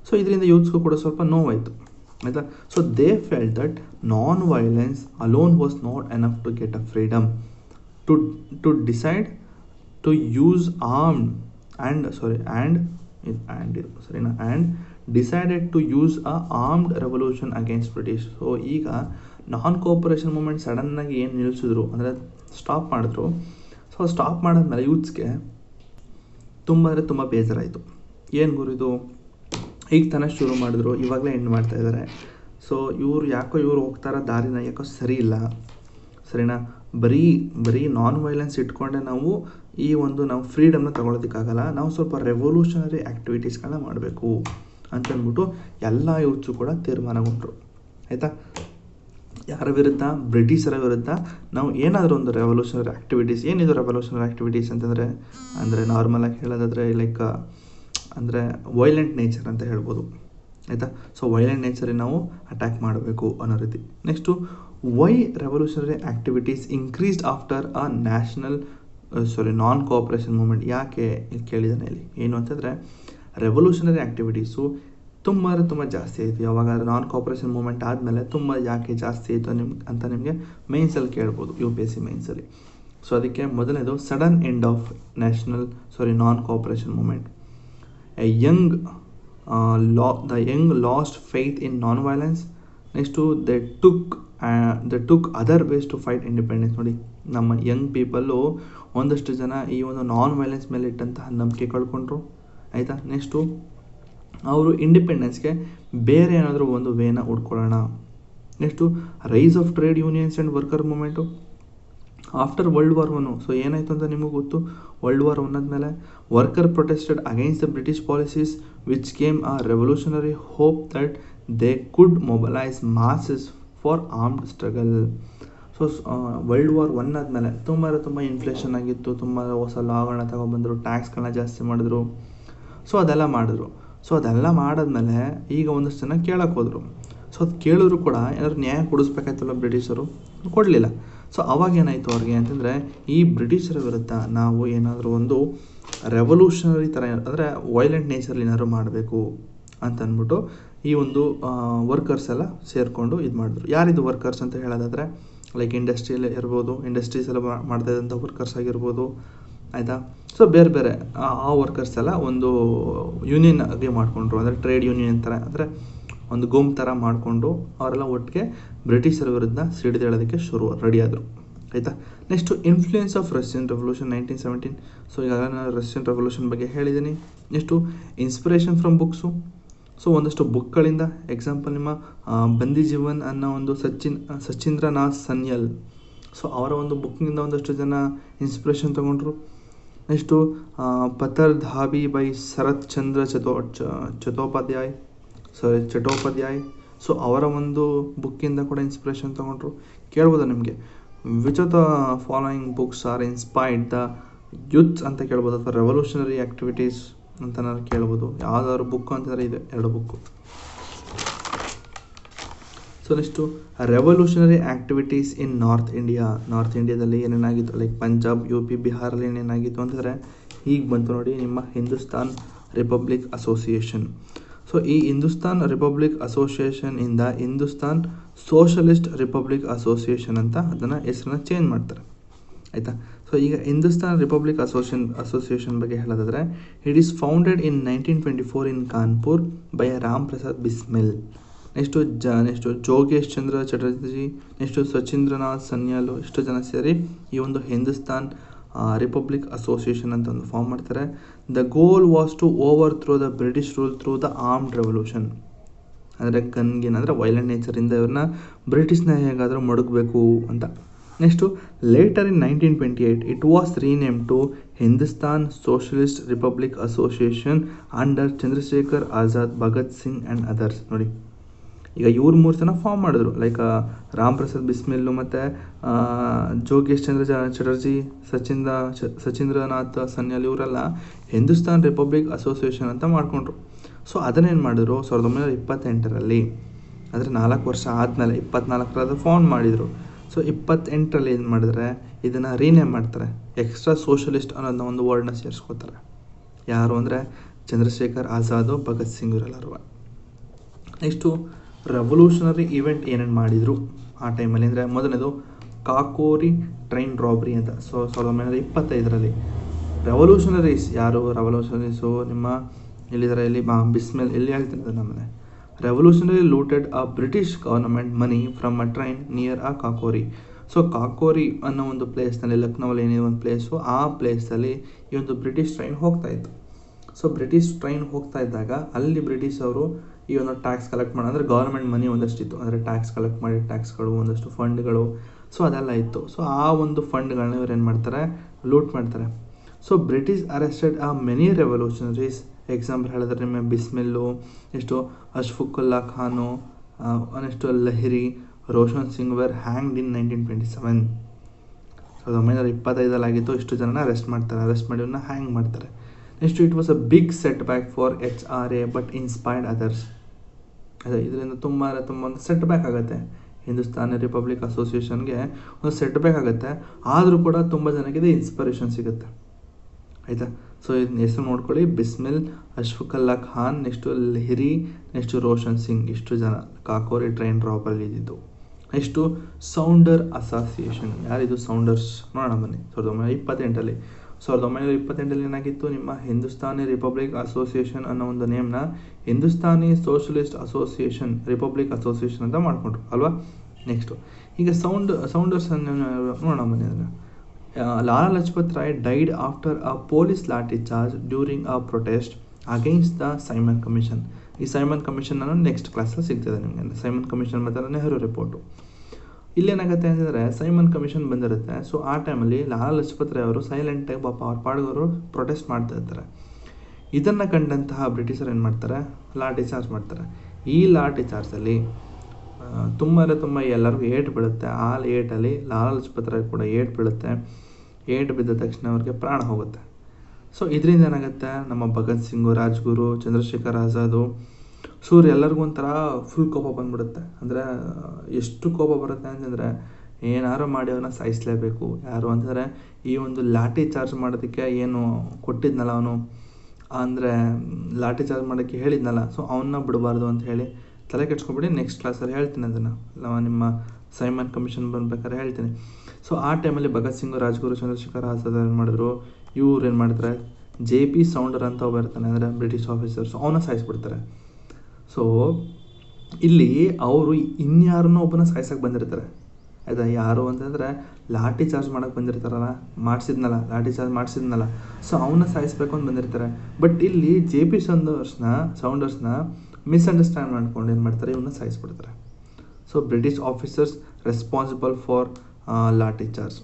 ಸೊ ಇದರಿಂದ ಯೂತ್ಸ್ಗೂ ಕೂಡ ಸ್ವಲ್ಪ ನೋವಾಯಿತು. ಆಯಿತಾ. So they felt that non violence alone was not enough to get a freedom to decide to use armed and decided to use a armed revolution against British. So ಈಗ non cooperation movement ಸಡನ್ನಾಗಿ ಏನು ನಿಲ್ಲಿಸಿದ್ರು ಅಂದರೆ stop ಮಾಡಿದ್ರು. So stop ಮಾಡಿದ್ಮೇಲೆ ಯೂತ್ಸ್ಗೆ ತುಂಬ ಬೇಜಾರಾಯಿತು. ಏನು ಗುರಿದು, ಈಗ ತಾನೇ ಶುರು ಮಾಡಿದ್ರು, ಇವಾಗಲೇ ಎಂಡ್ ಮಾಡ್ತಾಯಿದ್ದಾರೆ. ಸೊ ಇವ್ರು ಹೋಗ್ತಾರ ದಾರಿನ ಯಾಕೋ ಸರಿ ಇಲ್ಲ, ಸರಿನಾ. ಬರೀ ನಾನ್ ವೈಲೆನ್ಸ್ ಇಟ್ಕೊಂಡೆ ನಾವು ನಾವು ಫ್ರೀಡಮ್ನ ತಗೊಳ್ಳೋದಕ್ಕಾಗಲ್ಲ, ನಾವು ಸ್ವಲ್ಪ ರೆವಲ್ಯೂಷನರಿ ಆ್ಯಕ್ಟಿವಿಟೀಸ್ಗಳನ್ನ ಮಾಡಬೇಕು ಅಂತಂದ್ಬಿಟ್ಟು ಎಲ್ಲ ಯೂತ್ಸು ಕೂಡ ತೀರ್ಮಾನಗೊಂಡ್ರು. ಆಯಿತಾ. ಯಾರ ವಿರುದ್ಧ? ಬ್ರಿಟಿಷರ ವಿರುದ್ಧ ನಾವು ಏನಾದರೂ ಒಂದು ರೆವಲ್ಯೂಷನರಿ ಆ್ಯಕ್ಟಿವಿಟೀಸ್. ಏನಿದು ರೆವಲ್ಯೂಷನರಿ ಆ್ಯಕ್ಟಿವಿಟೀಸ್ ಅಂದರೆ ನಾರ್ಮಲಾಗಿ ಹೇಳೋದಾದರೆ ಅಂದರೆ ವೈಲೆಂಟ್ ನೇಚರ್ ಅಂತ ಹೇಳ್ಬೋದು. ಆಯಿತಾ. ಸೊ ವೈಲೆಂಟ್ ನೇಚರಿಗೆ ನಾವು ಅಟ್ಯಾಕ್ ಮಾಡಬೇಕು ಅನ್ನೋ ರೀತಿ. Next why revolutionary activities increased after a non cooperation movement. ಯಾಕೆ ಕೇಳಿದ್ದಾನೆ ಇಲ್ಲಿ ಏನು ಅಂತಂದರೆ, ರೆವಲ್ಯೂಷನರಿ ಆ್ಯಕ್ಟಿವಿಟೀಸು ತುಂಬ ಜಾಸ್ತಿ ಆಯಿತು. ಯಾವಾಗ ನಾನ್ ಕೋಆಪರೇಷನ್ ಮೂವ್ಮೆಂಟ್ ಆದಮೇಲೆ ಯಾಕೆ ಜಾಸ್ತಿ ಆಯಿತು ಅಂತ ನಿಮಗೆ ಮೈನ್ಸಲ್ಲಿ ಕೇಳ್ಬೋದು, UPSC ಮೈನ್ಸಲ್ಲಿ. ಸೊ ಅದಕ್ಕೆ ಮೊದಲನೇದು sudden end of non cooperation movement. The young lost faith in non-violence. Next to they took other ways to fight independence. ನೋಡಿ, ನಮ್ಮ ಯಂಗ್ ಪೀಪಲ್ಲು ಒಂದಷ್ಟು ಜನ ಈ ಒಂದು ನಾನ್ ವೈಲೆನ್ಸ್ ಮೇಲೆ ಇಟ್ಟಂತಹ ನಂಬಿಕೆ ಕಳ್ಕೊಂಡ್ರು. ಆಯಿತಾ. ನೆಕ್ಸ್ಟು ಅವರು ಇಂಡಿಪೆಂಡೆನ್ಸ್ಗೆ ಬೇರೆ ಏನಾದರೂ ಒಂದು ವೇನ ಹುಡ್ಕೊಳ್ಳೋಣ. Next rise of trade unions and worker movement after world war 1. So ಏನಾಯಿತು ಅಂತ ನಿಮಗೂ ಗೊತ್ತು. ವರ್ಲ್ಡ್ ವಾರ್ 1 ಆದಮೇಲೆ worker protested against the British policies which came a revolutionary hope that they could mobilise masses for armed struggle. So world war 1 ಆದಮೇಲೆ ತುಂಬ inflation ಆಗಿತ್ತು, ತುಂಬ ಹೊಸ ಲಾಗಳನ್ನ ತಗೊಬಂದರು, ಟ್ಯಾಕ್ಸ್ಗಳನ್ನ ಜಾಸ್ತಿ ಮಾಡಿದ್ರು. ಸೊ ಅದೆಲ್ಲ ಮಾಡಿದ್ರು. ಸೊ ಅದೆಲ್ಲ ಮಾಡಿದ್ಮೇಲೆ ಈಗ ಒಂದಷ್ಟು ಜನ ಕೇಳಕ್ಕೆ ಹೋದರು. ಸೊ ಅದು ಕೇಳಿದ್ರು ಕೂಡ ಏನಾದ್ರು ನ್ಯಾಯ ಕೊಡಿಸ್ಬೇಕಾಯ್ತಲ್ಲ ಬ್ರಿಟಿಷರು, ಕೊಡಲಿಲ್ಲ. ಸೊ ಅವಾಗ ಏನಾಯಿತು ಅವ್ರಿಗೆ ಅಂತಂದರೆ, ಈ ಬ್ರಿಟಿಷರ ವಿರುದ್ಧ ನಾವು ಏನಾದರೂ ಒಂದು ರೆವಲ್ಯೂಷನರಿ ಥರ ಅಂದರೆ ವೈಲೆಂಟ್ ನೇಚರಲ್ಲಿ ಏನಾದ್ರು ಮಾಡಬೇಕು ಅಂತಂದ್ಬಿಟ್ಟು ಈ ಒಂದು ವರ್ಕರ್ಸ್ ಎಲ್ಲ ಸೇರಿಕೊಂಡು ಇದು ಮಾಡಿದ್ರು. ಯಾರಿದು ವರ್ಕರ್ಸ್ ಅಂತ ಹೇಳೋದಾದರೆ, ಲೈಕ್ ಇಂಡಸ್ಟ್ರಿಯಲ್ಲಿ ಇರ್ಬೋದು, ಇಂಡಸ್ಟ್ರೀಸ್ ಎಲ್ಲ ಮಾಡ್ತಾಯಿದ್ದಂಥ ವರ್ಕರ್ಸ್ ಆಗಿರ್ಬೋದು. ಆಯಿತಾ. ಸೊ ಬೇರೆ ಆ ವರ್ಕರ್ಸ್ ಎಲ್ಲ ಒಂದು ಯೂನಿಯನ್ ಆಗಿ ಮಾಡಿಕೊಂಡ್ರು. ಅಂದರೆ ಟ್ರೇಡ್ ಯೂನಿಯನ್ ಥರ, ಅಂದರೆ ಒಂದು ಗುಂಪು ಥರ ಮಾಡಿಕೊಂಡು ಅವರೆಲ್ಲ ಒಟ್ಟಿಗೆ ಬ್ರಿಟಿಷರ ವಿರುದ್ಧ ಸಿಡಿದೇಳೋದಕ್ಕೆ ರೆಡಿ ಆದರು. ಆಯಿತಾ. Next influence of Russian revolution 1917. So ಈಗಾಗಲೇ ನಾನು ರಷ್ಯನ್ ರೆವಲ್ಯೂಷನ್ ಬಗ್ಗೆ ಹೇಳಿದ್ದೀನಿ. Next inspiration from books. So ಒಂದಷ್ಟು ಬುಕ್ಗಳಿಂದ ಎಕ್ಸಾಂಪಲ್ ನಿಮ್ಮ ಬಂದಿ ಜೀವನ್ ಅನ್ನೋ ಒಂದು ಸಚೀಂದ್ರನಾಥ್ ಸನ್ಯಾಲ್. ಸೊ ಅವರ ಒಂದು ಬುಕ್ಕಿಂದ ಒಂದಷ್ಟು ಜನ ಇನ್ಸ್ಪಿರೇಷನ್ ತೊಗೊಂಡ್ರು. Next Pather Dabi by Sarat Chandra Chattopadhyay. So ಅವರ ಒಂದು ಬುಕ್ಕಿಂದ ಕೂಡ ಇನ್ಸ್ಪಿರೇಷನ್ ತೊಗೊಂಡ್ರು. ಕೇಳ್ಬೋದು ನಿಮಗೆ, which of the following books are inspired the youth ಅಂತ ಕೇಳ್ಬೋದು, ಅಥವಾ ರೆವಲ್ಯೂಷನರಿ ಆ್ಯಕ್ಟಿವಿಟೀಸ್ ಅಂತ ನಾನು ಕೇಳ್ಬೋದು. ಯಾವುದಾದ್ರು ಬುಕ್ ಅಂತಂದರೆ ಇದೆ 2 book. So next revolutionary activities ಇನ್ ನಾರ್ತ್ ಇಂಡಿಯಾದಲ್ಲಿ ಏನೇನಾಗಿತ್ತು, ಲೈಕ್ ಪಂಜಾಬ್, UP, ಬಿಹಾರಲ್ಲಿ ಏನೇನಾಗಿತ್ತು ಅಂತಂದರೆ ಈಗ ಬಂತು ನೋಡಿ ನಿಮ್ಮ ಹಿಂದೂಸ್ತಾನ್ ರಿಪಬ್ಲಿಕ್ ಅಸೋಸಿಯೇಷನ್. ಸೊ ಈ ಹಿಂದೂಸ್ತಾನ್ ರಿಪಬ್ಲಿಕ್ ಅಸೋಸಿಯೇಷನ್ ಇಂದ ಹಿಂದೂಸ್ತಾನ್ ಸೋಷಲಿಸ್ಟ್ ರಿಪಬ್ಲಿಕ್ ಅಸೋಸಿಯೇಷನ್ ಅಂತ ಅದನ್ನು ಹೆಸರನ್ನ ಚೇಂಜ್ ಮಾಡ್ತಾರೆ, ಆಯಿತಾ. ಸೊ ಈಗ ಹಿಂದೂಸ್ತಾನ್ ರಿಪಬ್ಲಿಕ್ ಅಸೋಸಿಯೇಷನ್ ಬಗ್ಗೆ ಹೇಳೋದಾದರೆ, it is founded in 1924 in Kanpur by Ram Prasad Bismil. Next ಜೋಗೇಶ್ ಚಂದ್ರ ಚಟರ್ಜಿ, ನೆಕ್ಸ್ಟು ಸಚೀಂದ್ರನಾಥ್ ಸನ್ಯಾಲು, ಇಷ್ಟು ಜನ ಸೇರಿ ಈ ಒಂದು ಹಿಂದೂಸ್ತಾನ್ ರಿಪಬ್ಲಿಕ್ ಅಸೋಸಿಯೇಷನ್ ಅಂತ ಒಂದು ಫಾರ್ಮ್ ಮಾಡ್ತಾರೆ. The goal was to overthrow the British rule through the armed revolution. ಅಂದರೆ ಗನ್ಗೇನಂದರೆ ವೈಲೆಂಟ್ ನೇಚರಿಂದ ಇವ್ರನ್ನ ಬ್ರಿಟಿಷ್ನ ಹೇಗಾದರೂ ಮಡಗಬೇಕು ಅಂತ. Next later in 1928 it was rename to Hindustan socialist republic association under Chandrashekhar Azad, Bhagat Singh and others. ನೋಡಿ, ಈಗ ಇವ್ರು 3 ಜನ ಫಾರ್ಮ್ ಮಾಡಿದ್ರು, ಲೈಕ್ ರಾಮ್ ಪ್ರಸಾದ್ ಬಿಸ್ಮಿಲ್ಲು ಮತ್ತು ಜೋಗೇಶ್ ಚಂದ್ರ ಚಟರ್ಜಿ, ಸಚೀಂದ್ರನಾಥ್ ಸನ್ಯಾಲ್, ಇವರೆಲ್ಲ ಹಿಂದೂಸ್ತಾನ್ ರಿಪಬ್ಲಿಕ್ ಅಸೋಸಿಯೇಷನ್ ಅಂತ ಮಾಡಿಕೊಂಡ್ರು. ಸೊ ಅದನ್ನೇನು ಮಾಡಿದ್ರು 1928ರಲ್ಲಿ, ಅಂದರೆ 4 ವರ್ಷ ಆದಮೇಲೆ 24ರಲ್ಲಿ ಫಾರ್ಮ್ ಮಾಡಿದರು. ಸೊ 28ರಲ್ಲಿ ಏನು ಮಾಡಿದ್ರೆ ಇದನ್ನು ರೀನೇಮ್ ಮಾಡ್ತಾರೆ, ಎಕ್ಸ್ಟ್ರಾ ಸೋಷಲಿಸ್ಟ್ ಅನ್ನೋದನ್ನ ಒಂದು ವರ್ಡ್ನ ಸೇರಿಸ್ಕೋತಾರೆ. ಯಾರು ಅಂದರೆ ಚಂದ್ರಶೇಖರ್ ಆಜಾದು, ಭಗತ್ ಸಿಂಗ್ ಇವರೆಲ್ಲರೂ. ನೆಕ್ಸ್ಟು ರೆವಲ್ಯೂಷನರಿ ಈವೆಂಟ್ ಏನೇನು ಮಾಡಿದರು ಆ ಟೈಮಲ್ಲಿ ಅಂದರೆ, ಮೊದಲನೇದು ಕಾಕೋರಿ ಟ್ರೈನ್ ರಾಬ್ರಿ ಅಂತ. ಸೊ 1925ರಲ್ಲಿ ರೆವಲ್ಯೂಷನರೀಸ್ ಯಾರು, ರೆವಲ್ಯೂಷನರೀಸು ನಿಮ್ಮ ಎಲ್ಲಿದ್ದಾರೆ, ಇಲ್ಲಿ ಬಿಸ್ಮಿಲ್, ಎಲ್ಲಿ ಹೇಳ್ತಿರೋದು ನಮ್ಮನೆ. Revolutionary looted a British government money from a train near a Kakori. So Kakori ಅನ್ನೋ ಒಂದು ಪ್ಲೇಸ್ನಲ್ಲಿ, ಲಕ್ನೋಲ್ಲಿ ಏನಿದೆ ಒಂದು ಪ್ಲೇಸು, ಆ ಪ್ಲೇಸಲ್ಲಿ ಈ ಒಂದು ಬ್ರಿಟಿಷ್ ಟ್ರೈನ್ ಹೋಗ್ತಾಯಿತ್ತು. ಸೊ ಬ್ರಿಟಿಷ್ ಟ್ರೈನ್ ಹೋಗ್ತಾ ಇದ್ದಾಗ ಅಲ್ಲಿ ಬ್ರಿಟಿಷ್ ಅವರು ಈ ಒಂದು ಟ್ಯಾಕ್ಸ್ ಕಲೆಕ್ಟ್ ಮಾಡಿ, ಅಂದರೆ ಗೌರ್ಮೆಂಟ್ ಮನಿ ಒಂದಷ್ಟಿತ್ತು, ಅಂದರೆ ಟ್ಯಾಕ್ಸ್ ಕಲೆಕ್ಟ್ ಮಾಡಿ ಟ್ಯಾಕ್ಸ್ಗಳು, ಒಂದಷ್ಟು ಫಂಡ್ಗಳು, ಸೊ ಅದೆಲ್ಲ ಇತ್ತು. ಸೊ ಆ ಒಂದು ಫಂಡ್ಗಳನ್ನ ಇವ್ರು ಏನು ಮಾಡ್ತಾರೆ, ಲೂಟ್ ಮಾಡ್ತಾರೆ. So British arrested a many revolutionaries. Example ಹೇಳಿದ್ರೆ ನಿಮಗೆ Bismil, next Ashfaqulla Khan, next Lahiri, Roshan Singh were hanged in 1927. 1925 ಆಗಿತ್ತು. ಇಷ್ಟು ಜನನ ಅರೆಸ್ಟ್ ಮಾಡ್ತಾರೆ, ಅರೆಸ್ಟ್ ಮಾಡಿ ಅವ್ರನ್ನ ಹ್ಯಾಂಗ್ ಮಾಡ್ತಾರೆ. Next it was a big setback for HRA but inspired others. ಅದೇ ಇದರಿಂದ ತುಂಬ ಒಂದು ಸೆಟ್ ಬ್ಯಾಕ್ ಆಗುತ್ತೆ, ಹಿಂದೂಸ್ತಾನ್ ರಿಪಬ್ಲಿಕ್ ಅಸೋಸಿಯೇಷನ್ಗೆ ಒಂದು ಸೆಟ್ ಬ್ಯಾಕ್ ಆಗುತ್ತೆ. ಆದರೂ ಕೂಡ ತುಂಬ ಜನಕ್ಕೆ ಇದು ಇನ್ಸ್ಪಿರೇಷನ್ ಸಿಗುತ್ತೆ, ಆಯಿತಾ. ಸೊ ಇದನ್ನ ಹೆಸರು ನೋಡ್ಕೊಳ್ಳಿ, ಬಿಸ್ಮಿಲ್, ಅಶ್ಫಾಕುಲ್ಲಾ ಖಾನ್, ನೆಕ್ಸ್ಟು ಲಹಿರಿ, ನೆಕ್ಸ್ಟು ರೋಷನ್ ಸಿಂಗ್, ಇಷ್ಟು ಜನ ಕಾಕೋರಿ ಟ್ರೈನ್ ರಾಬಲ್ಲಿ ಇದ್ದಿದ್ದು. Next Saunder association. ಯಾರಿದು ಸೌಂಡರ್ಸ್ ನೋಡೋಣ ಬನ್ನಿ. 1928ರಲ್ಲಿ 1928ರಲ್ಲಿ ಏನಾಗಿತ್ತು, ನಿಮ್ಮ ಹಿಂದೂಸ್ತಾನಿ ರಿಪಬ್ಲಿಕ್ ಅಸೋಸಿಯೇಷನ್ ಅನ್ನೋ ಒಂದು ನೇಮ್ನ Hindustani socialist association republic association ಅಂತ ಮಾಡಿಕೊಂಡ್ರು ಅಲ್ವಾ. ನೆಕ್ಸ್ಟು ಈಗ ಸೌಂಡರ್ಸ್ ನೋಡೋಣ ಬನ್ನಿ. ಅದನ್ನು Lala Lajpat Rai died after a police lathi charge during a protest against the Simon commission. ಈ ಸೈಮನ್ ಕಮಿಷನ್ ಅನ್ನೋ ನೆಕ್ಸ್ಟ್ ಕ್ಲಾಸಲ್ಲಿ ಸಿಗ್ತದೆ ನಿಮಗೆ. ಸೈಮನ್ ಕಮಿಷನ್ ಮತ್ತು ನೆಹರು ರಿಪೋರ್ಟು. ಇಲ್ಲೇನಾಗುತ್ತೆ ಅಂತಂದರೆ ಸೈಮನ್ ಕಮಿಷನ್ ಬಂದಿರುತ್ತೆ. ಸೊ ಆ ಟೈಮಲ್ಲಿ ಲಾಲಾ ಲಜಪತ್ ರಾಯ್ ಅವರು ಸೈಲೆಂಟಾಗಿ ಪಾಪ ಅವ್ರ ಪಾಡುಗವರು ಪ್ರೊಟೆಸ್ಟ್ ಮಾಡ್ತಾ ಇರ್ತಾರೆ. ಇದನ್ನು ಕಂಡಂತಹ ಬ್ರಿಟಿಷರು ಏನು ಮಾಡ್ತಾರೆ, ಲಾಠಿ ಚಾರ್ಜ್ ಮಾಡ್ತಾರೆ. ಈ ಲಾಠಿ ಚಾರ್ಜಲ್ಲಿ ತುಂಬ ಎಲ್ಲರಿಗೂ ಏಟು ಬೀಳುತ್ತೆ. ಆ ಏಟಲ್ಲಿ ಲಾಲಾ ಲಜಪತ್ ರಾಯ್ ಕೂಡ ಏಟು ಬೀಳುತ್ತೆ. ಏಟು ಬಿದ್ದ ತಕ್ಷಣ ಅವ್ರಿಗೆ ಪ್ರಾಣ ಹೋಗುತ್ತೆ. ಸೊ ಇದರಿಂದ ಏನಾಗುತ್ತೆ, ನಮ್ಮ ಭಗತ್ ಸಿಂಗು, ರಾಜ್ಗುರು, ಚಂದ್ರಶೇಖರ್ ಆಜಾದು, ಸೂರ್ಯ ಎಲ್ಲರಿಗೂ ಒಂಥರ ಫುಲ್ ಕೋಪ ಬಂದ್ಬಿಡುತ್ತೆ. ಅಂದರೆ ಎಷ್ಟು ಕೋಪ ಬರುತ್ತೆ ಅಂತಂದರೆ ಏನಾರು ಮಾಡಿ ಅವನ್ನ ಸಾಯಿಸಲೇಬೇಕು. ಯಾರು ಅಂತಂದರೆ ಈ ಒಂದು ಲಾಠಿ ಚಾರ್ಜ್ ಮಾಡೋದಕ್ಕೆ ಏನು ಕೊಟ್ಟಿದ್ನಲ್ಲ ಅವನು, ಅಂದರೆ ಲಾಠಿ ಚಾರ್ಜ್ ಮಾಡೋಕ್ಕೆ ಹೇಳಿದ್ನಲ್ಲ, ಸೊ ಅವನ್ನ ಬಿಡಬಾರ್ದು ಅಂತ ಹೇಳಿ ತಲೆ ಕೆಡ್ಸ್ಕೊಬಿಡಿ. ನೆಕ್ಸ್ಟ್ ಕ್ಲಾಸಲ್ಲಿ ಹೇಳ್ತೀನಿ ಅದನ್ನು, ನಿಮ್ಮ ಸೈಮನ್ ಕಮಿಷನ್ ಬಂದ್ಬೇಕಾದ್ರೆ ಹೇಳ್ತೀನಿ. ಸೊ ಆ ಟೈಮಲ್ಲಿ ಭಗತ್ ಸಿಂಗ್, ರಾಜ್ಗುರು, ಚಂದ್ರಶೇಖರ್ ಆಜಾದ್ ಏನು ಮಾಡಿದ್ರು, ಇವ್ರು ಏನು ಮಾಡ್ತಾರೆ, JP ಸೌಂಡರ್ ಅಂತ ಒಬ್ಬ ಇರ್ತಾನೆ, ಅಂದರೆ ಬ್ರಿಟಿಷ್ ಆಫೀಸರ್ಸ್, ಅವನ್ನ ಸಾಯಿಸ್ಬಿಡ್ತಾರೆ. ಸೊ ಇಲ್ಲಿ ಅವರು ಇನ್ಯಾರನ್ನೋ ಒಬ್ಬನ ಸಾಯಿಸೋಕೆ ಬಂದಿರ್ತಾರೆ. ಆಯಿತಾ. ಯಾರು ಅಂತಂದರೆ ಲಾಠಿ ಚಾರ್ಜ್ ಮಾಡೋಕ್ಕೆ ಬಂದಿರ್ತಾರಲ್ಲ, ಲಾಠಿ ಚಾರ್ಜ್ ಮಾಡಿಸಿದ್ನಲ್ಲ, ಸೊ ಅವನ್ನ ಸಾಯಿಸ್ಬೇಕು ಅಂತ ಬಂದಿರ್ತಾರೆ. ಬಟ್ ಇಲ್ಲಿ JP ಸೌಂಡರ್ಸ್ನ ಮಿಸ್ಅಂಡರ್ಸ್ಟ್ಯಾಂಡ್ ಮಾಡ್ಕೊಂಡು ಏನು ಮಾಡ್ತಾರೆ, ಇವನ್ನ ಸಾಯಿಸ್ಬಿಡ್ತಾರೆ. So British officers responsible for lathi charge.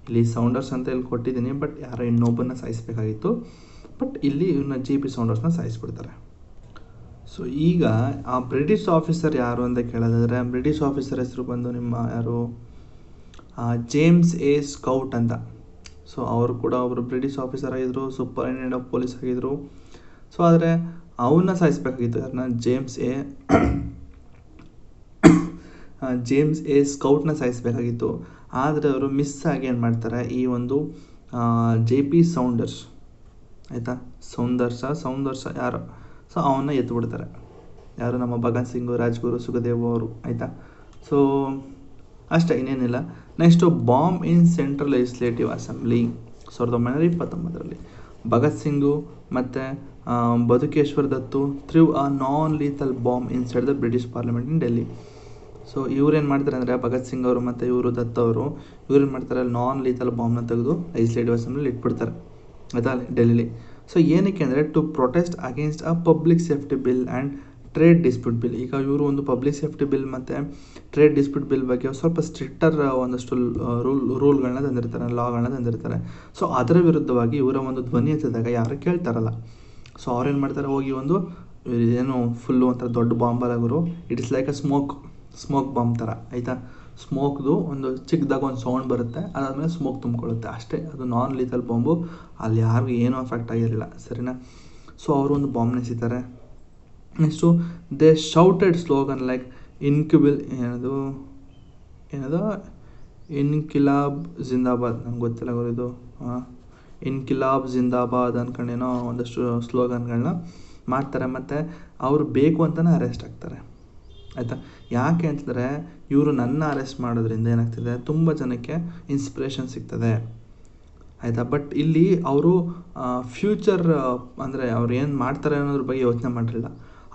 ಇಲ್ಲಿ ಸೌಂಡರ್ಸ್ ಅಂತ ಇಲ್ಲಿ ಕೊಟ್ಟಿದ್ದೀನಿ, ಬಟ್ ಯಾರೋ ಇನ್ನೊಬ್ಬನ ಸಾಯಿಸಬೇಕಾಗಿತ್ತು. ಬಟ್ ಇಲ್ಲಿ ಇವನ್ನ JP ಸೌಂಡರ್ಸ್ನ ಸಾಯಿಸ್ಬಿಡ್ತಾರೆ. ಸೊ ಈಗ ಆ ಬ್ರಿಟಿಷ್ ಆಫೀಸರ್ ಯಾರು ಅಂತ ಕೇಳೋದಾದರೆ, ಬ್ರಿಟಿಷ್ ಆಫೀಸರ್ ಹೆಸರು ಬಂದು ನಿಮ್ಮ ಯಾರು, ಜೇಮ್ಸ್ A. ಸ್ಕೌಟ್ ಅಂತ. ಸೊ ಅವರು ಕೂಡ ಒಬ್ಬರು ಬ್ರಿಟಿಷ್ ಆಫೀಸರ್ ಆಗಿದ್ದರು, ಸೂಪರಿಂಟೆಂಡೆಂಟ್ ಆಫ್ ಪೊಲೀಸ್ ಆಗಿದ್ದರು. ಸೊ ಆದರೆ ಅವನ್ನ ಸಾಯಿಸಬೇಕಾಗಿತ್ತು, ಯಾರನ್ನ, ಜೇಮ್ಸ್ A. ಸ್ಕೌಟ್ನ ಸಾಯಿಸಬೇಕಾಗಿತ್ತು. ಆದರೆ ಅವರು ಮಿಸ್ ಆಗಿ ಏನು ಮಾಡ್ತಾರೆ, ಈ ಒಂದು JP ಸೌಂಡರ್ಸ್, ಆಯಿತಾ, ಸೌಂದರ್ಸ ಯಾರು, ಸೊ ಅವನ್ನ ಎತ್ಬಿಡ್ತಾರೆ. ಯಾರು, ನಮ್ಮ ಭಗತ್ ಸಿಂಗ್, ರಾಜ್ಗುರು, ಸುಖದೇವ್ ಅವರು, ಆಯಿತಾ. ಸೊ ಅಷ್ಟೇ, ಇನ್ನೇನಿಲ್ಲ. Next bomb in central legislative assembly 1929 Bhagat Singh ಮತ್ತು Batukeshwar Dutt threw a non lethal bomb inside the British parliament in Delhi. So ಇವ್ರೇನು ಮಾಡ್ತಾರೆ ಅಂದರೆ, ಭಗತ್ ಸಿಂಗ್ ಅವರು ಮತ್ತು ಇವರು ದತ್ ಅವರು ಇವ್ರೇನು ಮಾಡ್ತಾರೆ, ನಾನ್ ಲೀಥಲ್ ಬಾಂಬ್ನ ತೆಗೆದು ಲೆಜಿಸ್ಲೇಟಿವ್ ಅಸೆಂಬ್ಲಿಲಿ ಇಟ್ಬಿಡ್ತಾರೆ, ಆಯಿತಾ, ಡೆಲ್ಲಿಲಿ. ಸೊ ಏನಕ್ಕೆ ಅಂದರೆ, to protest against a public safety bill and trade dispute bill. ಈಗ ಇವರು ಒಂದು ಪಬ್ಲಿಕ್ ಸೇಫ್ಟಿ ಬಿಲ್ ಮತ್ತು ಟ್ರೇಡ್ ಡಿಸ್ಪ್ಯೂಟ್ ಬಿಲ್ ಬಗ್ಗೆ ಸ್ವಲ್ಪ ಸ್ಟ್ರಿಕ್ಟರ್ ಒಂದಷ್ಟು ರೂಲ್ಗಳನ್ನ ತಂದಿರ್ತಾರೆ, ಲಾಗಳನ್ನ ತಂದಿರ್ತಾರೆ. ಸೊ ಅದರ ವಿರುದ್ಧವಾಗಿ ಇವರ ಒಂದು ಧ್ವನಿ ಎತ್ತಿದಾಗ ಯಾರು ಕೇಳ್ತಾರಲ್ಲ, ಸೊ ಅವ್ರೇನು ಮಾಡ್ತಾರೆ, ಹೋಗಿ ಒಂದು ಏನು ಫುಲ್ಲು ಒಂಥರ ದೊಡ್ಡ ಬಾಂಬಲ್ಲ ಗುರು, it is like a smoke bomb ಥರ, ಆಯಿತಾ. ಸ್ಮೋಕ್ದು ಒಂದು ಚಿಕ್ಕದಾಗ ಒಂದು ಸೌಂಡ್ ಬರುತ್ತೆ, ಅದಾದಮೇಲೆ ಸ್ಮೋಕ್ ತುಂಬಿಕೊಳ್ಳುತ್ತೆ ಅಷ್ಟೇ. ಅದು ನಾನ್ ಲೀಥಲ್ ಬಾಂಬು, ಅಲ್ಲಿ ಯಾರಿಗೂ ಏನೂ ಎಫೆಕ್ಟ್ ಆಗಿರಲಿಲ್ಲ, ಸರಿನಾ. ಸೊ ಅವರು ಒಂದು ಬಾಂಬ್ನ ಎಸಿತಾರೆ. Next they shouted slogan like ಏನದು ಇನ್ಕಿಲಾಬ್ ಜಿಂದಾಬಾದ್, ನಂಗೆ ಗೊತ್ತಿಲ್ಲ ಗುರು ಇದು, ಇನ್ಕಿಲಾಬ್ ಜಿಂದಾಬಾದ್ ಅಂದ್ಕೊಂಡೇನೋ ಒಂದಷ್ಟು ಸ್ಲೋಗನ್ಗಳನ್ನ ಮಾಡ್ತಾರೆ. ಮತ್ತು ಅವರು ಬೇಕು ಅಂತಲೇ ಅರೆಸ್ಟ್ ಆಗ್ತಾರೆ, ಆಯಿತಾ. ಯಾಕೆ ಅಂತಂದರೆ, ಇವರು ನನ್ನ ಅರೆಸ್ಟ್ ಮಾಡೋದ್ರಿಂದ ಏನಾಗ್ತದೆ, ತುಂಬ ಜನಕ್ಕೆ ಇನ್ಸ್ಪಿರೇಷನ್ ಸಿಗ್ತದೆ, ಆಯಿತಾ. ಬಟ್ ಇಲ್ಲಿ ಅವರು ಫ್ಯೂಚರ್ ಅಂದರೆ ಅವ್ರು ಏನು ಮಾಡ್ತಾರೆ ಅನ್ನೋದ್ರ ಬಗ್ಗೆ ಯೋಚನೆ ಮಾಡಿರಲಿಲ್ಲ.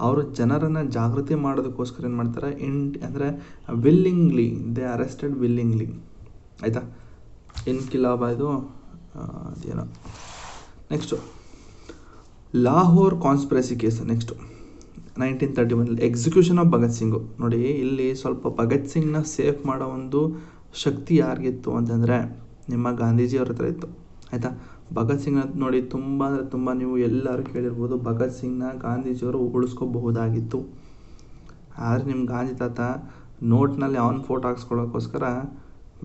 ಅವರು ಜನರನ್ನು ಜಾಗೃತಿ ಮಾಡೋದಕ್ಕೋಸ್ಕರ ಏನು ಮಾಡ್ತಾರೆ, ಅಂದರೆ ವಿಲ್ಲಿಂಗ್ಲಿ ದೇ ಅರೆಸ್ಟೆಡ್ ವಿಲ್ಲಿಂಗ್ಲಿ, ಆಯಿತಾ. ಇನ್ಕಿಲಾಬ್ ಇದು ಅದೇನೋ. Next Lahore conspiracy case. Next 1931 execution of Bhagat Singhu. ನೋಡಿ, ಇಲ್ಲಿ ಸ್ವಲ್ಪ ಭಗತ್ ಸಿಂಗ್ನ ಸೇಫ್ ಮಾಡೋ ಒಂದು ಶಕ್ತಿ ಯಾರಿಗಿತ್ತು ಅಂತಂದರೆ, ನಿಮ್ಮ ಗಾಂಧೀಜಿಯವ್ರ ಹತ್ರ ಇತ್ತು, ಆಯಿತಾ. ಭಗತ್ ಸಿಂಗ್ನ ನೋಡಿ ತುಂಬ ಅಂದರೆ ತುಂಬ ನೀವು ಎಲ್ಲರೂ ಕೇಳಿರ್ಬೋದು, ಭಗತ್ ಸಿಂಗ್ನ ಗಾಂಧೀಜಿಯವರು ಉಳಿಸ್ಕೋಬಹುದಾಗಿತ್ತು. ಆದರೆ ನಿಮ್ಮ ಗಾಂಧಿ ತಾತ ನೋಟ್ನಲ್ಲಿ ಅವನ ಫೋಟೋ ಹಾಕ್ಸ್ಕೊಳ್ಳೋಕ್ಕೋಸ್ಕರ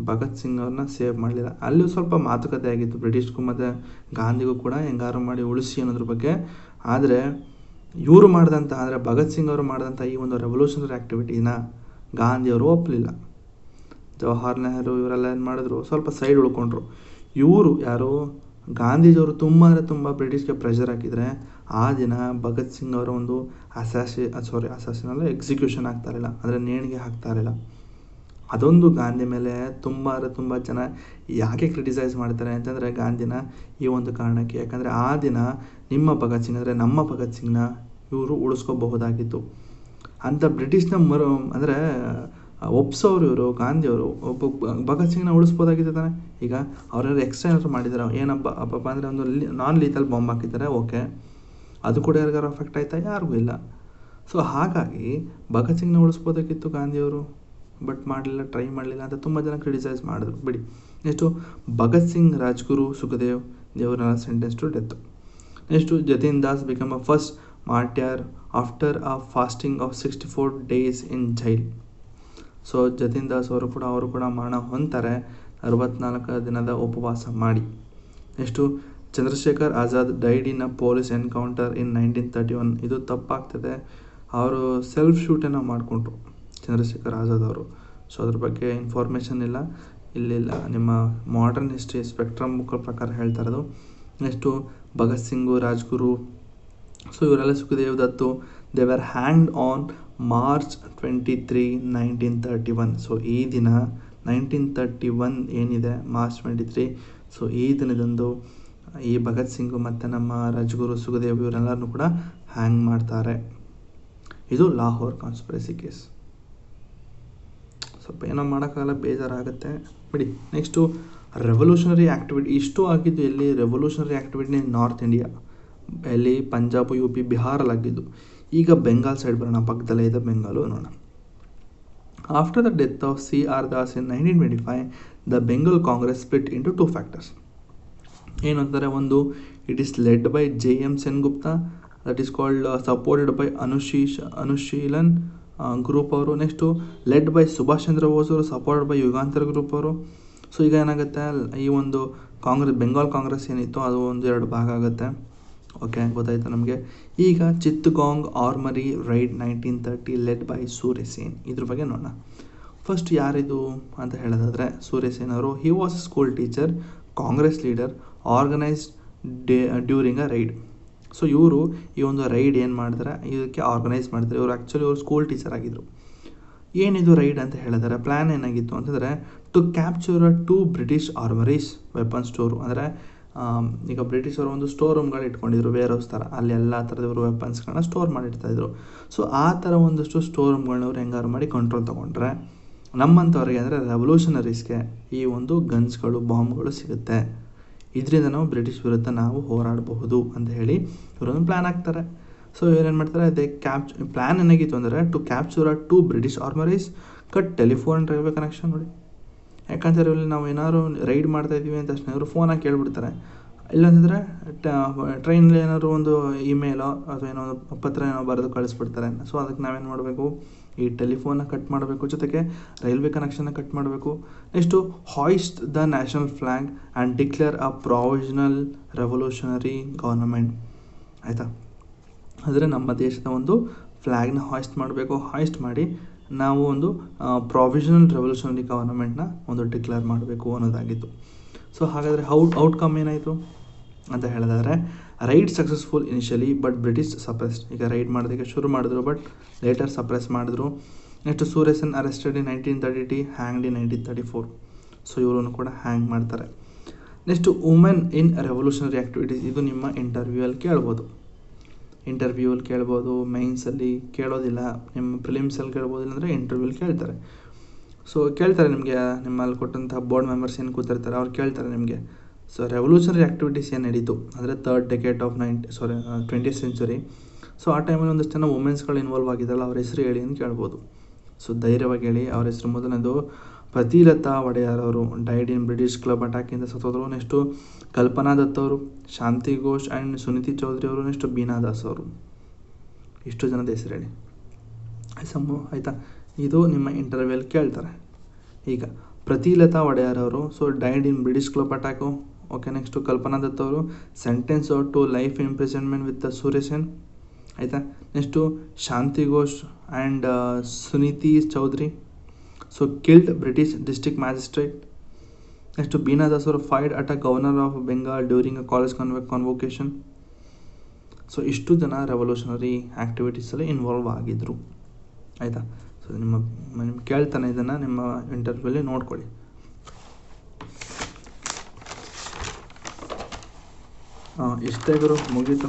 ಭಗತ್ ಸಿಂಗ್ ಅವ್ರನ್ನ ಸೇವ್ ಮಾಡಲಿಲ್ಲ. ಅಲ್ಲೂ ಸ್ವಲ್ಪ ಮಾತುಕತೆ ಆಗಿತ್ತು ಬ್ರಿಟಿಷ್ಗೂ ಮತ್ತು ಗಾಂಧಿಗೂ ಕೂಡ, ಹೆಂಗಾರು ಮಾಡಿ ಉಳಿಸಿ ಅನ್ನೋದ್ರ ಬಗ್ಗೆ. ಆದರೆ ಇವರು ಮಾಡಿದಂಥ, ಅಂದರೆ ಭಗತ್ ಸಿಂಗ್ ಅವರು ಮಾಡಿದಂಥ ಈ ಒಂದು ರೆವಲ್ಯೂಷನರಿ ಆ್ಯಕ್ಟಿವಿಟೀನ ಗಾಂಧಿಯವರು ಒಪ್ಪಲಿಲ್ಲ. ಜವಾಹರ್ ನೆಹರು ಇವರೆಲ್ಲ ಏನು ಮಾಡಿದ್ರು, ಸ್ವಲ್ಪ ಸೈಡ್ ಉಳ್ಕೊಂಡ್ರು. ಇವರು ಯಾರು, ಗಾಂಧೀಜಿಯವರು ತುಂಬ ಅಂದರೆ ತುಂಬ ಬ್ರಿಟಿಷ್ಗೆ ಪ್ರೆಷರ್ ಹಾಕಿದರೆ ಆ ದಿನ ಭಗತ್ ಸಿಂಗ್ ಅವರ ಒಂದು ಎಕ್ಸಿಕ್ಯೂಷನ್ ಆಗ್ತಾ ಇರಲಿಲ್ಲ, ಅಂದರೆ ನೇಣಿಗೆ ಹಾಕ್ತಾ ಇರಲಿಲ್ಲ. ಅದೊಂದು ಗಾಂಧಿ ಮೇಲೆ ತುಂಬ ಅಂದರೆ ತುಂಬ ಜನ ಯಾಕೆ ಕ್ರಿಟಿಸೈಸ್ ಮಾಡ್ತಾರೆ ಅಂತಂದರೆ, ಗಾಂಧಿನ ಈ ಒಂದು ಕಾರಣಕ್ಕೆ. ಯಾಕಂದರೆ ಆ ದಿನ ನಿಮ್ಮ ಭಗತ್ ಸಿಂಗ್ ಅಂದರೆ ನಮ್ಮ ಭಗತ್ ಸಿಂಗ್ನ ಇವರು ಉಳಿಸ್ಕೋಬಹುದಾಗಿತ್ತು ಅಂತ ಬ್ರಿಟಿಷ್ನ ಅಂದರೆ ಒಪ್ಸೋರು ಇವರು ಗಾಂಧಿಯವರು. ಒಬ್ಬ ಭಗತ್ ಸಿಂಗ್ನ ಉಳಿಸ್ಬೋದಾಗಿತ್ತು ತಾನೆ. ಈಗ ಅವ್ರೇನಾದ್ರು ಎಕ್ಸ್ಟ್ರಾ ಏನಾದ್ರು ಮಾಡಿದ್ದಾರೆ, ಏನಪ್ಪ ಅಂದರೆ ಒಂದು ನಾನ್ ಲೀಥಲ್ ಬಾಂಬ್ ಹಾಕಿದ್ದಾರೆ, ಓಕೆ, ಅದು ಕೂಡ ಯಾರಿಗಾರು ಅಫೆಕ್ಟ್ ಆಯ್ತಾ, ಯಾರಿಗೂ ಇಲ್ಲ. ಸೊ ಹಾಗಾಗಿ ಭಗತ್ ಸಿಂಗ್ನ ಉಳಿಸ್ಬೋದಾಗಿತ್ತು ಗಾಂಧಿಯವರು, ಬಟ್ ಮಾಡಲಿಲ್ಲ, ಟ್ರೈ ಮಾಡಲಿಲ್ಲ ಅಂತ ತುಂಬ ಜನ ಕ್ರಿಟಿಸೈಸ್ ಮಾಡಿದ್ರು, ಬಿಡಿ. ನೆಕ್ಸ್ಟು ಭಗತ್ ಸಿಂಗ್, ರಾಜ್ಗುರು, ಸುಖದೇವ್ ದೇವರೆಲ್ಲ sentence to death. Next Jatin Das become a first martyr after a fasting of 64 days in jail. So Jatin Das ಅವರು ಕೂಡ ಮರಣ ಹೊಂತಾರೆ 64 ದಿನದ ಉಪವಾಸ ಮಾಡಿ. Next Chandrashekhar Azad died in a police encounter in 1931. ಇದು ತಪ್ಪಾಗ್ತದೆ, ಅವರು ಸೆಲ್ಫ್ ಶೂಟನ್ನು ಮಾಡಿಕೊಂಡ್ರು ಚಂದ್ರಶೇಖರ್ ಆಜಾದ್ ಅವರು. ಸೊ ಅದ್ರ ಬಗ್ಗೆ ಇನ್ಫಾರ್ಮೇಷನ್ ಇಲ್ಲ, ಇಲ್ಲಿಲ್ಲ, ನಿಮ್ಮ ಮಾಡರ್ನ್ ಹಿಸ್ಟ್ರಿ ಸ್ಪೆಕ್ಟ್ರಮ್ ಬುಕ್ ಪ್ರಕಾರ ಹೇಳ್ತಾ ಇರೋದು. ನೆಕ್ಸ್ಟು ಭಗತ್ ಸಿಂಗು, ರಾಜ್ಗುರು, ಸೊ ಇವರೆಲ್ಲ ಸುಖದೇವ್ ದತ್ತು, they were hanged on March 23, 1931. So ಈ ದಿನ 1931 ಏನಿದೆ, ಮಾರ್ಚ್ 23, ಸೊ ಈ ದಿನದಂದು ಈ ಭಗತ್ ಸಿಂಗು ಮತ್ತು ನಮ್ಮ ರಾಜ್ಗುರು, ಸುಖದೇವ್ ಇವರೆಲ್ಲರನ್ನೂ ಕೂಡ ಹ್ಯಾಂಗ್ ಮಾಡ್ತಾರೆ. ಇದು ಲಾಹೋರ್ ಕಾನ್ಸ್ಪಿರಸಿ ಕೇಸ್. ಸ್ವಲ್ಪ ಏನೋ ಮಾಡೋಕ್ಕಾಗಲ್ಲ, ಬೇಜಾರಾಗುತ್ತೆ ಬಿಡಿ. Next revolutionary activity. ಇಷ್ಟು ಆಗಿದ್ದು ಎಲ್ಲಿ? ರೆವಲ್ಯೂಷನರಿ ಆ್ಯಕ್ಟಿವಿಟಿ ನಾರ್ತ್ ಇಂಡಿಯಾ, ಎಲ್ಲಿ? ಪಂಜಾಬ್, ಯು ಪಿ, ಬಿಹಾರಲ್ಲಾಗಿದ್ದು. ಈಗ ಬೆಂಗಾಲ್ ಸೈಡ್ ಬರೋಣ, ಪಕ್ಕದಲ್ಲೇ ಇದೆ ಬೆಂಗಾಲು, ನೋಡೋಣ. After the death of C.R. Das in 1925, the Bengal Congress split into 2 factors. ಏನು ಅಂತಾರೆ? ಒಂದು, it is led by J.M. Sengupta, that is called supported by Anushilan group ಅವರು. Next led by Subhash Chandra Bose ಅವರು, ಸಪೋರ್ಟೆಡ್ ಬೈ ಯುಗಾಂತರ ಗ್ರೂಪ್ ಅವರು. ಸೊ ಈಗ ಏನಾಗುತ್ತೆ, ಈ ಒಂದು ಬೆಂಗಾಲ್ ಕಾಂಗ್ರೆಸ್ ಏನಿತ್ತು ಅದು 1-2 ಭಾಗ ಆಗುತ್ತೆ. ಓಕೆ, ಗೊತ್ತಾಯ್ತು ನಮಗೆ. ಈಗ ಚಿತ್ತಗಾಂಗ್ ಆರ್ಮರಿ ರೈಡ್ 1930 ಲೆಡ್ ಬೈ ಸೂರ್ಯ ಸೇನ್, ಇದ್ರ ಬಗ್ಗೆ ನೋಡೋಣ. ಫಸ್ಟ್ ಯಾರಿದು ಅಂತ ಹೇಳೋದಾದರೆ, ಸೂರ್ಯ ಸೇನ್ ಅವರು. He was a school teacher, Congress leader, organised during a raid. So ಇವರು ಈ ಒಂದು ರೈಡ್ ಏನು ಮಾಡ್ತಾರೆ, ಇದಕ್ಕೆ ಆರ್ಗನೈಸ್ ಮಾಡ್ತಾರೆ. ಇವರು ಆ್ಯಕ್ಚುಲಿ ಇವರು ಸ್ಕೂಲ್ ಟೀಚರ್ ಆಗಿದ್ದರು. ಏನಿದು ರೈಡ್ ಅಂತ ಹೇಳಿದರೆ, ಪ್ಲ್ಯಾನ್ ಏನಾಗಿತ್ತು ಅಂತಂದರೆ, to capture 2 British armouries weapon store. ಅಂದರೆ ಈಗ ಬ್ರಿಟಿಷರು ಒಂದು ಸ್ಟೋರ್ ರೂಮ್ಗಳು ಇಟ್ಕೊಂಡಿದ್ರು, ವೇರ್ ಹೌಸ್ ಥರ. ಅಲ್ಲಿ ಎಲ್ಲ ಥರದ ಇವರು ವೆಪನ್ಸ್ಗಳನ್ನ ಸ್ಟೋರ್ ಮಾಡಿರ್ತಾಯಿದ್ರು. ಸೊ ಆ ಥರ ಒಂದಷ್ಟು ಸ್ಟೋರ್ ರೂಮ್ಗಳನ್ನ ಅವ್ರು ಹೆಂಗಾರು ಮಾಡಿ ಕಂಟ್ರೋಲ್ ತೊಗೊಂಡ್ರೆ ನಮ್ಮಂಥವ್ರಿಗೆ, ಅಂದರೆ ರೆವಲ್ಯೂಷನರೀಸ್ಗೆ ಈ ಒಂದು ಗನ್ಸ್ಗಳು, ಬಾಂಬ್ಗಳು ಸಿಗುತ್ತೆ. ಇದರಿಂದ ನಾವು ಬ್ರಿಟಿಷ್ ವಿರುದ್ಧ ನಾವು ಹೋರಾಡಬಹುದು ಅಂತ ಹೇಳಿ ಇವರೊಂದು ಪ್ಲ್ಯಾನ್ ಹಾಕ್ತಾರೆ. ಸೊ ಇವರೇನು ಮಾಡ್ತಾರೆ, ಪ್ಲ್ಯಾನ್ ಏನಾಗಿತ್ತು ಅಂದರೆ, to capture 2 British armouries, cut telephone railway connection. ನೋಡಿ, ಯಾಕಂತಾರೆ ಇಲ್ಲಿ ನಾವು ಏನಾದ್ರು ರೈಡ್ ಮಾಡ್ತಾಯಿದ್ದೀವಿ ಅಂತ ತಕ್ಷಣ ಇವರು ಫೋನಾಗಿ ಕೇಳಿಬಿಡ್ತಾರೆ. ಇಲ್ಲಾಂತಂದರೆ ಟ್ರೈನಲ್ಲಿ ಏನಾದ್ರು ಒಂದು ಇಮೇಲೋ ಅಥವಾ ಏನೋ ಒಂದು ಪತ್ರ ಏನೋ ಬರೆದು ಕಳಿಸ್ಬಿಡ್ತಾರೆ. ಸೊ ಅದಕ್ಕೆ ನಾವೇನು ಮಾಡಬೇಕು, ಈ ಟೆಲಿಫೋನ್ನ ಕಟ್ ಮಾಡಬೇಕು, ಜೊತೆಗೆ ರೈಲ್ವೆ ಕನೆಕ್ಷನ್ನ ಕಟ್ ಮಾಡಬೇಕು. Next hoist the national flag and declare a provisional revolutionary government. ಆಯಿತಾ? ಅಂದರೆ ನಮ್ಮ ದೇಶದ ಒಂದು ಫ್ಲ್ಯಾಗ್ನ ಹಾಯಿಸ್ಟ್ ಮಾಡಬೇಕು. ಹಾಯಿಸ್ಟ್ ಮಾಡಿ ನಾವು ಒಂದು ಪ್ರಾವಿಷನಲ್ ರೆವಲ್ಯೂಷನರಿ ಗವರ್ನಮೆಂಟ್ನ ಒಂದು ಡಿಕ್ಲೇರ್ ಮಾಡಬೇಕು ಅನ್ನೋದಾಗಿತ್ತು. ಸೊ ಹಾಗಾದರೆ ಔಟ್ಕಮ್ ಏನಾಯಿತು ಅಂತ ಹೇಳಿದ್ರೆ, raid successful initially but British suppressed. ಈಗ ರೈಡ್ ಮಾಡೋದಕ್ಕೆ ಶುರು ಮಾಡಿದ್ರು, ಬಟ್ ಲೇಟರ್ ಸಪ್ರೆಸ್ ಮಾಡಿದ್ರು. Next Surya Sen arrested in 1930, hanged in 1934. So ಇವರನ್ನು ಕೂಡ ಹ್ಯಾಂಗ್ ಮಾಡ್ತಾರೆ. Next women in revolutionary activities. ಇದು ನಿಮ್ಮ ಇಂಟರ್ವ್ಯೂವಲ್ಲಿ ಕೇಳ್ಬೋದು, ಮೈನ್ಸಲ್ಲಿ ಕೇಳೋದಿಲ್ಲ, ನಿಮ್ಮ ಪ್ರಿಲಿಮ್ಸಲ್ಲಿ ಕೇಳ್ಬೋದು, ಇಲ್ಲಾಂದರೆ ಇಂಟರ್ವ್ಯೂಲ್ಲಿ ಕೇಳ್ತಾರೆ. ಸೊ ಕೇಳ್ತಾರೆ ನಿಮಗೆ, ನಿಮ್ಮಲ್ಲಿ ಕೊಟ್ಟಂಥ ಬೋರ್ಡ್ ಮೆಂಬರ್ಸ್ ಏನು ಕೂತಿರ್ತಾರೆ ಅವ್ರು ಕೇಳ್ತಾರೆ ನಿಮಗೆ. ಸೊ ರೆವಲ್ಯೂಷನರಿ ಆ್ಯಕ್ಟಿವಿಟೀಸ್ ಏನು ನಡೀತು ಅಂದರೆ, 3rd decade of 20th century. So ಆ ಟೈಮಲ್ಲಿ ಒಂದಷ್ಟು ಜನ ವುಮೆನ್ಸ್ಗಳು ಇನ್ವಾಲ್ವ್ ಆಗಿದ್ದಾರಲ್ಲ, ಅವ್ರ ಹೆಸರು ಹೇಳಿ ಅಂತ ಕೇಳ್ಬೋದು. ಸೊ ಧೈರ್ಯವಾಗಿ ಹೇಳಿ. ಅವ್ರ ಹೆಸರು ಮೊದಲನೇದು ಪ್ರತಿಲತಾ ಒಡೆಯರ್ ಅವರು, ಡೈಡ್ ಇನ್ ಬ್ರಿಟಿಷ್ ಕ್ಲಬ್ ಅಟ್ಯಾಕಿಂದ ಸತ್ತೋದ್ರು. ನೆಕ್ಸ್ಟು ಕಲ್ಪನಾ ದತ್ ಅವರು, ಶಾಂತಿ ಘೋಷ್ ಆ್ಯಂಡ್ ಸುನಿತಿ ಚೌಧರಿ ಅವರು, ನೆಕ್ಸ್ಟು ಬೀನಾ ದಾಸ್ ಅವರು. ಇಷ್ಟು ಜನದ ಹೆಸರು ಹೇಳಿ. ಆಯಿತಾ? ಇದು ನಿಮ್ಮ ಇಂಟರ್ವ್ಯೂಲ್ಲಿ ಕೇಳ್ತಾರೆ. ಈಗ ಪ್ರತಿಲತಾ ಒಡೆಯರ್ ಅವರು, so died in British club attack. Okay, next Kalpana Dutt ಅವರು, sentence to life imprisonment with Surya Sen. ಆಯಿತಾ? Next Shanti Ghosh and Suniti Chaudhary, so killed British district magistrate. Next Bina Das ಅವರು, fired at a governor of Bengal during a college convocation. So ಇಷ್ಟು ಜನ revolutionary ಆ್ಯಕ್ಟಿವಿಟೀಸಲ್ಲಿ involve ಆಗಿದ್ದರು. ಆಯಿತಾ? So ನಿಮ್ಗೆ ಕೇಳ್ತಾನೆ, ಇದನ್ನು ನಿಮ್ಮ ಇಂಟರ್ವ್ಯೂಲ್ಲಿ ನೋಡ್ಕೊಳ್ಳಿ. ಇಷ್ಟೇ ಗುರು, ಮುಗೀತು.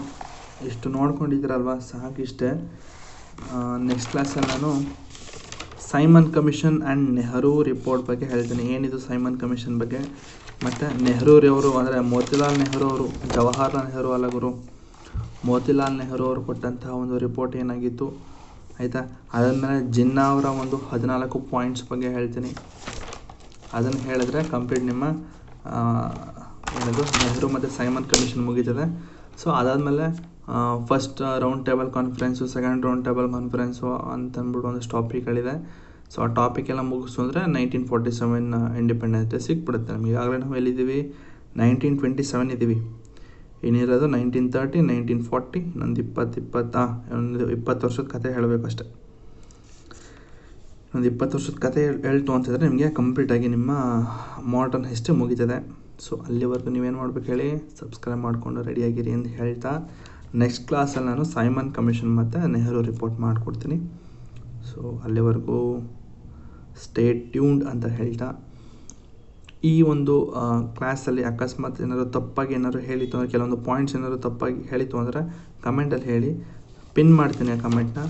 ಇಷ್ಟು ನೋಡ್ಕೊಂಡಿದ್ದೀರಲ್ವ, ಸಾಕಿಷ್ಟೇ. ನೆಕ್ಸ್ಟ್ ಕ್ಲಾಸಲ್ಲಿ ನಾನು Simon commission and Nehru report ಬಗ್ಗೆ ಹೇಳ್ತೀನಿ. ಏನಿದು ಸೈಮನ್ ಕಮಿಷನ್ ಬಗ್ಗೆ, ಮತ್ತು ನೆಹರೂರವರು ಅಂದರೆ ಮೋತಿಲಾಲ್ ನೆಹರು ಅವರು, ಜವಾಹರ್ಲಾಲ್ ನೆಹರು ಅಲ್ಲ ಗುರು, ಮೋತಿಲಾಲ್ ನೆಹರು ಅವರು ಕೊಟ್ಟಂತಹ ಒಂದು ರಿಪೋರ್ಟ್ ಏನಾಗಿತ್ತು. ಆಯಿತಾ? ಅದಾದಮೇಲೆ ಜಿನ್ನಾ ಅವರ ಒಂದು 14 ಪಾಯಿಂಟ್ಸ್ ಬಗ್ಗೆ ಹೇಳ್ತೀನಿ. ಅದನ್ನು ಹೇಳಿದ್ರೆ ಕಂಪ್ಲೀಟ್ ನಿಮ್ಮ ಏನದು ನೆಹರು ಮತ್ತು ಸೈಮನ್ ಕಮಿಷನ್ ಮುಗೀತದೆ. ಸೊ ಅದಾದಮೇಲೆ first round table conference, second round table conference ಅಂತಂದ್ಬಿಟ್ಟು ಒಂದಷ್ಟು ಟಾಪಿಕ್ಗಳಿದೆ. ಸೊ ಆ ಟಾಪಿಕ್ ಎಲ್ಲ ಮುಗಿಸು ಅಂದರೆ 1947 ಇಂಡಿಪೆಂಡೆನ್ಸ್ ಡೇ ಸಿಕ್ಬಿಡುತ್ತೆ ನಮಗೆ. ಈಗಾಗಲೇ ನಾವು ಎಲ್ಲಿದ್ದೀವಿ, 1927 ಇದ್ದೀವಿ. ಏನಿರೋದು 1930, 1940, ಇನ್ನೊಂದು 20 ವರ್ಷದ ಕತೆ ಹೇಳಬೇಕು ಅಷ್ಟೇ. ಒಂದು 20 ವರ್ಷದ ಕತೆ ಹೇಳ್ತು ಅಂತಂದರೆ ನಿಮಗೆ ಕಂಪ್ಲೀಟಾಗಿ ನಿಮ್ಮ ಮಾಡರ್ನ್ ಹಿಸ್ಟ್ರಿ ಮುಗೀತದೆ. ಸೊ ಅಲ್ಲಿವರೆಗೂ ನೀವೇನು ಮಾಡ್ಬೇಕು ಹೇಳಿ, ಸಬ್ಸ್ಕ್ರೈಬ್ ಮಾಡಿಕೊಂಡು ರೆಡಿಯಾಗಿರಿ ಅಂತ ಹೇಳ್ತಾ, ನೆಕ್ಸ್ಟ್ ಕ್ಲಾಸಲ್ಲಿ ನಾನು ಸೈಮನ್ ಕಮಿಷನ್ ಮತ್ತು ನೆಹರು ರಿಪೋರ್ಟ್ ಮಾಡಿಕೊಡ್ತೀನಿ. ಸೊ ಅಲ್ಲಿವರೆಗೂ ಸ್ಟೇ ಟ್ಯೂನ್ಡ್ ಅಂತ ಹೇಳ್ತಾ, ಈ ಒಂದು ಕ್ಲಾಸಲ್ಲಿ ಅಕಸ್ಮಾತ್ ಏನಾದರೂ ತಪ್ಪಾಗಿ ಏನಾದ್ರು ಹೇಳಿತ್ತು ಅಂದರೆ, ಕೆಲವೊಂದು ಪಾಯಿಂಟ್ಸ್ ಏನಾದರೂ ತಪ್ಪಾಗಿ ಹೇಳಿತ್ತು ಅಂದರೆ ಕಮೆಂಟಲ್ಲಿ ಹೇಳಿ, ಪಿನ್ ಮಾಡ್ತೀನಿ ಆ ಕಮೆಂಟ್ನ.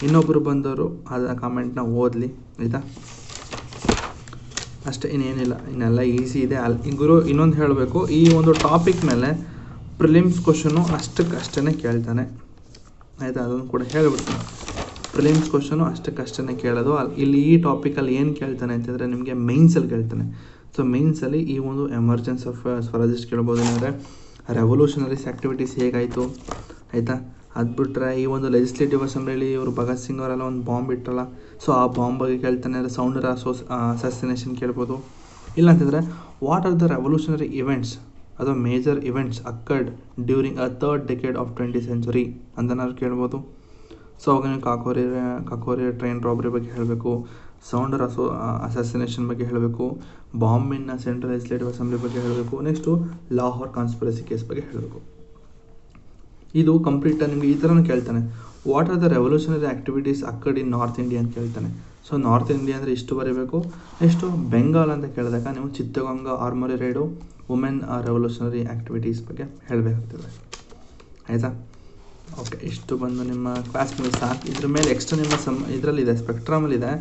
ಇನ್ನೊಬ್ಬರು ಬಂದವರು ಆ ಕಮೆಂಟ್ನ ಓದಲಿ. ಆಯಿತಾ? ಅಷ್ಟೇ, ಇನ್ನೇನಿಲ್ಲ, ಇನ್ನೆಲ್ಲ ಈಸಿ ಇದೆ. ಗುರು ಇನ್ನೊಂದು ಹೇಳಬೇಕು, ಈ ಒಂದು ಟಾಪಿಕ್ ಮೇಲೆ ಪ್ರಿಲಿಮ್ಸ್ ಕ್ವಶನು ಅಷ್ಟಕ್ಕಷ್ಟೇ ಕೇಳ್ತಾನೆ, ಆಯಿತಾ? ಅದನ್ನು ಕೂಡ ಹೇಳಿಬಿಡ್ತೀನಿ. ಪ್ರಿಲಿಮ್ಸ್ ಕ್ವಶನು ಅಷ್ಟಕ್ಕಷ್ಟೇ ಕೇಳೋದು. ಇಲ್ಲಿ ಈ ಟಾಪಿಕಲ್ಲಿ ಏನು ಕೇಳ್ತಾನೆ ಅಂತಂದರೆ ನಿಮಗೆ ಮೈನ್ಸಲ್ಲಿ ಕೇಳ್ತಾನೆ. ಸೊ ಮೈನ್ಸಲ್ಲಿ ಈ ಒಂದು ಎಮರ್ಜೆನ್ಸ್ ಆಫ್ ಸ್ವರಾಜಿಸ್ಟ್ ಕೇಳ್ಬೋದು, ಏನಂದರೆ ರೆವಲ್ಯೂಷನರೀಸ್ ಆ್ಯಕ್ಟಿವಿಟೀಸ್ ಹೇಗಾಯಿತು, ಆಯಿತಾ? ಅದು ಬಿಟ್ಟರೆ ಈ ಒಂದು ಲೆಜಿಸ್ಲೇಟಿವ್ ಅಸೆಂಬ್ಲಿಯಲ್ಲಿ ಇವರು ಭಗತ್ ಸಿಂಗ್ ಅವರೆಲ್ಲ ಒಂದು ಬಾಂಬ್ ಇಟ್ಟಲ್ಲ, ಸೊ ಆ ಬಾಂಬ್ ಬಗ್ಗೆ ಕೇಳ್ತಾನೆ. ಅಂದರೆ ಸೌಂಡರ್ ಅಸಾಸಿನೇಷನ್ ಕೇಳ್ಬೋದು. ಇಲ್ಲಾಂತಂದರೆ what are the revolutionary events ಅಥವಾ major events occurred during a 3rd decade of 20th century ಅಂತನಾದ್ರು ಕೇಳ್ಬೋದು. ಸೊ ಅವಾಗ ನೀವು ಕಾಕೋರಿ ಟ್ರೈನ್ ರಾಬರಿ ಬಗ್ಗೆ ಹೇಳಬೇಕು, ಸೌಂಡರ್ ಅಸಾಸಿನೇಷನ್ ಬಗ್ಗೆ ಹೇಳಬೇಕು, ಬಾಂಬಿನ ಸೆಂಟ್ರಲ್ ಲೆಜಿಸ್ಲೇಟಿವ್ ಅಸೆಂಬ್ಲಿ ಬಗ್ಗೆ ಹೇಳಬೇಕು, ನೆಕ್ಸ್ಟು ಲಾಹೋರ್ ಕಾನ್ಸ್ಪಿರಸಿ ಕೇಸ್ ಬಗ್ಗೆ ಹೇಳಬೇಕು. ಇದು ಕಂಪ್ಲೀಟಾಗಿ ನಿಮಗೆ ಈ ಥರನೂ ಕೇಳ್ತಾನೆ. What are the revolutionary activities occurred in north India ಅಂತ ಕೇಳ್ತಾನೆ. ಸೊ ನಾರ್ತ್ ಇಂಡಿಯಾ ಅಂದರೆ ಇಷ್ಟು ಬರೀಬೇಕು. ನೆಕ್ಸ್ಟು ಬೆಂಗಾಲ್ ಅಂತ ಕೇಳಿದಾಗ ನೀವು Chittagong armoury raid, women revolutionary activities ಬಗ್ಗೆ ಹೇಳಬೇಕಾಗ್ತದೆ, ಆಯಿತಾ? ಓಕೆ, ಇಷ್ಟು ಬಂದು ನಿಮ್ಮ ಕ್ಲಾಸ್ ಮೇಲೆ ಸಾಕು. ಇದ್ರ ಮೇಲೆ ಎಕ್ಸ್ಟ್ರಾ ನಿಮ್ಮ ಇದರಲ್ಲಿದೆ, ಸ್ಪೆಕ್ಟ್ರಮಲ್ಲಿದೆ,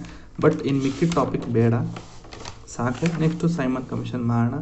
ಬಟ್ ಇನ್ನು ಮಿಕ್ಕಿದ ಟಾಪಿಕ್ ಬೇಡ, ಸಾಕು. ನೆಕ್ಸ್ಟು ಸೈಮನ್ ಕಮಿಷನ್ ಮಾಡೋಣ.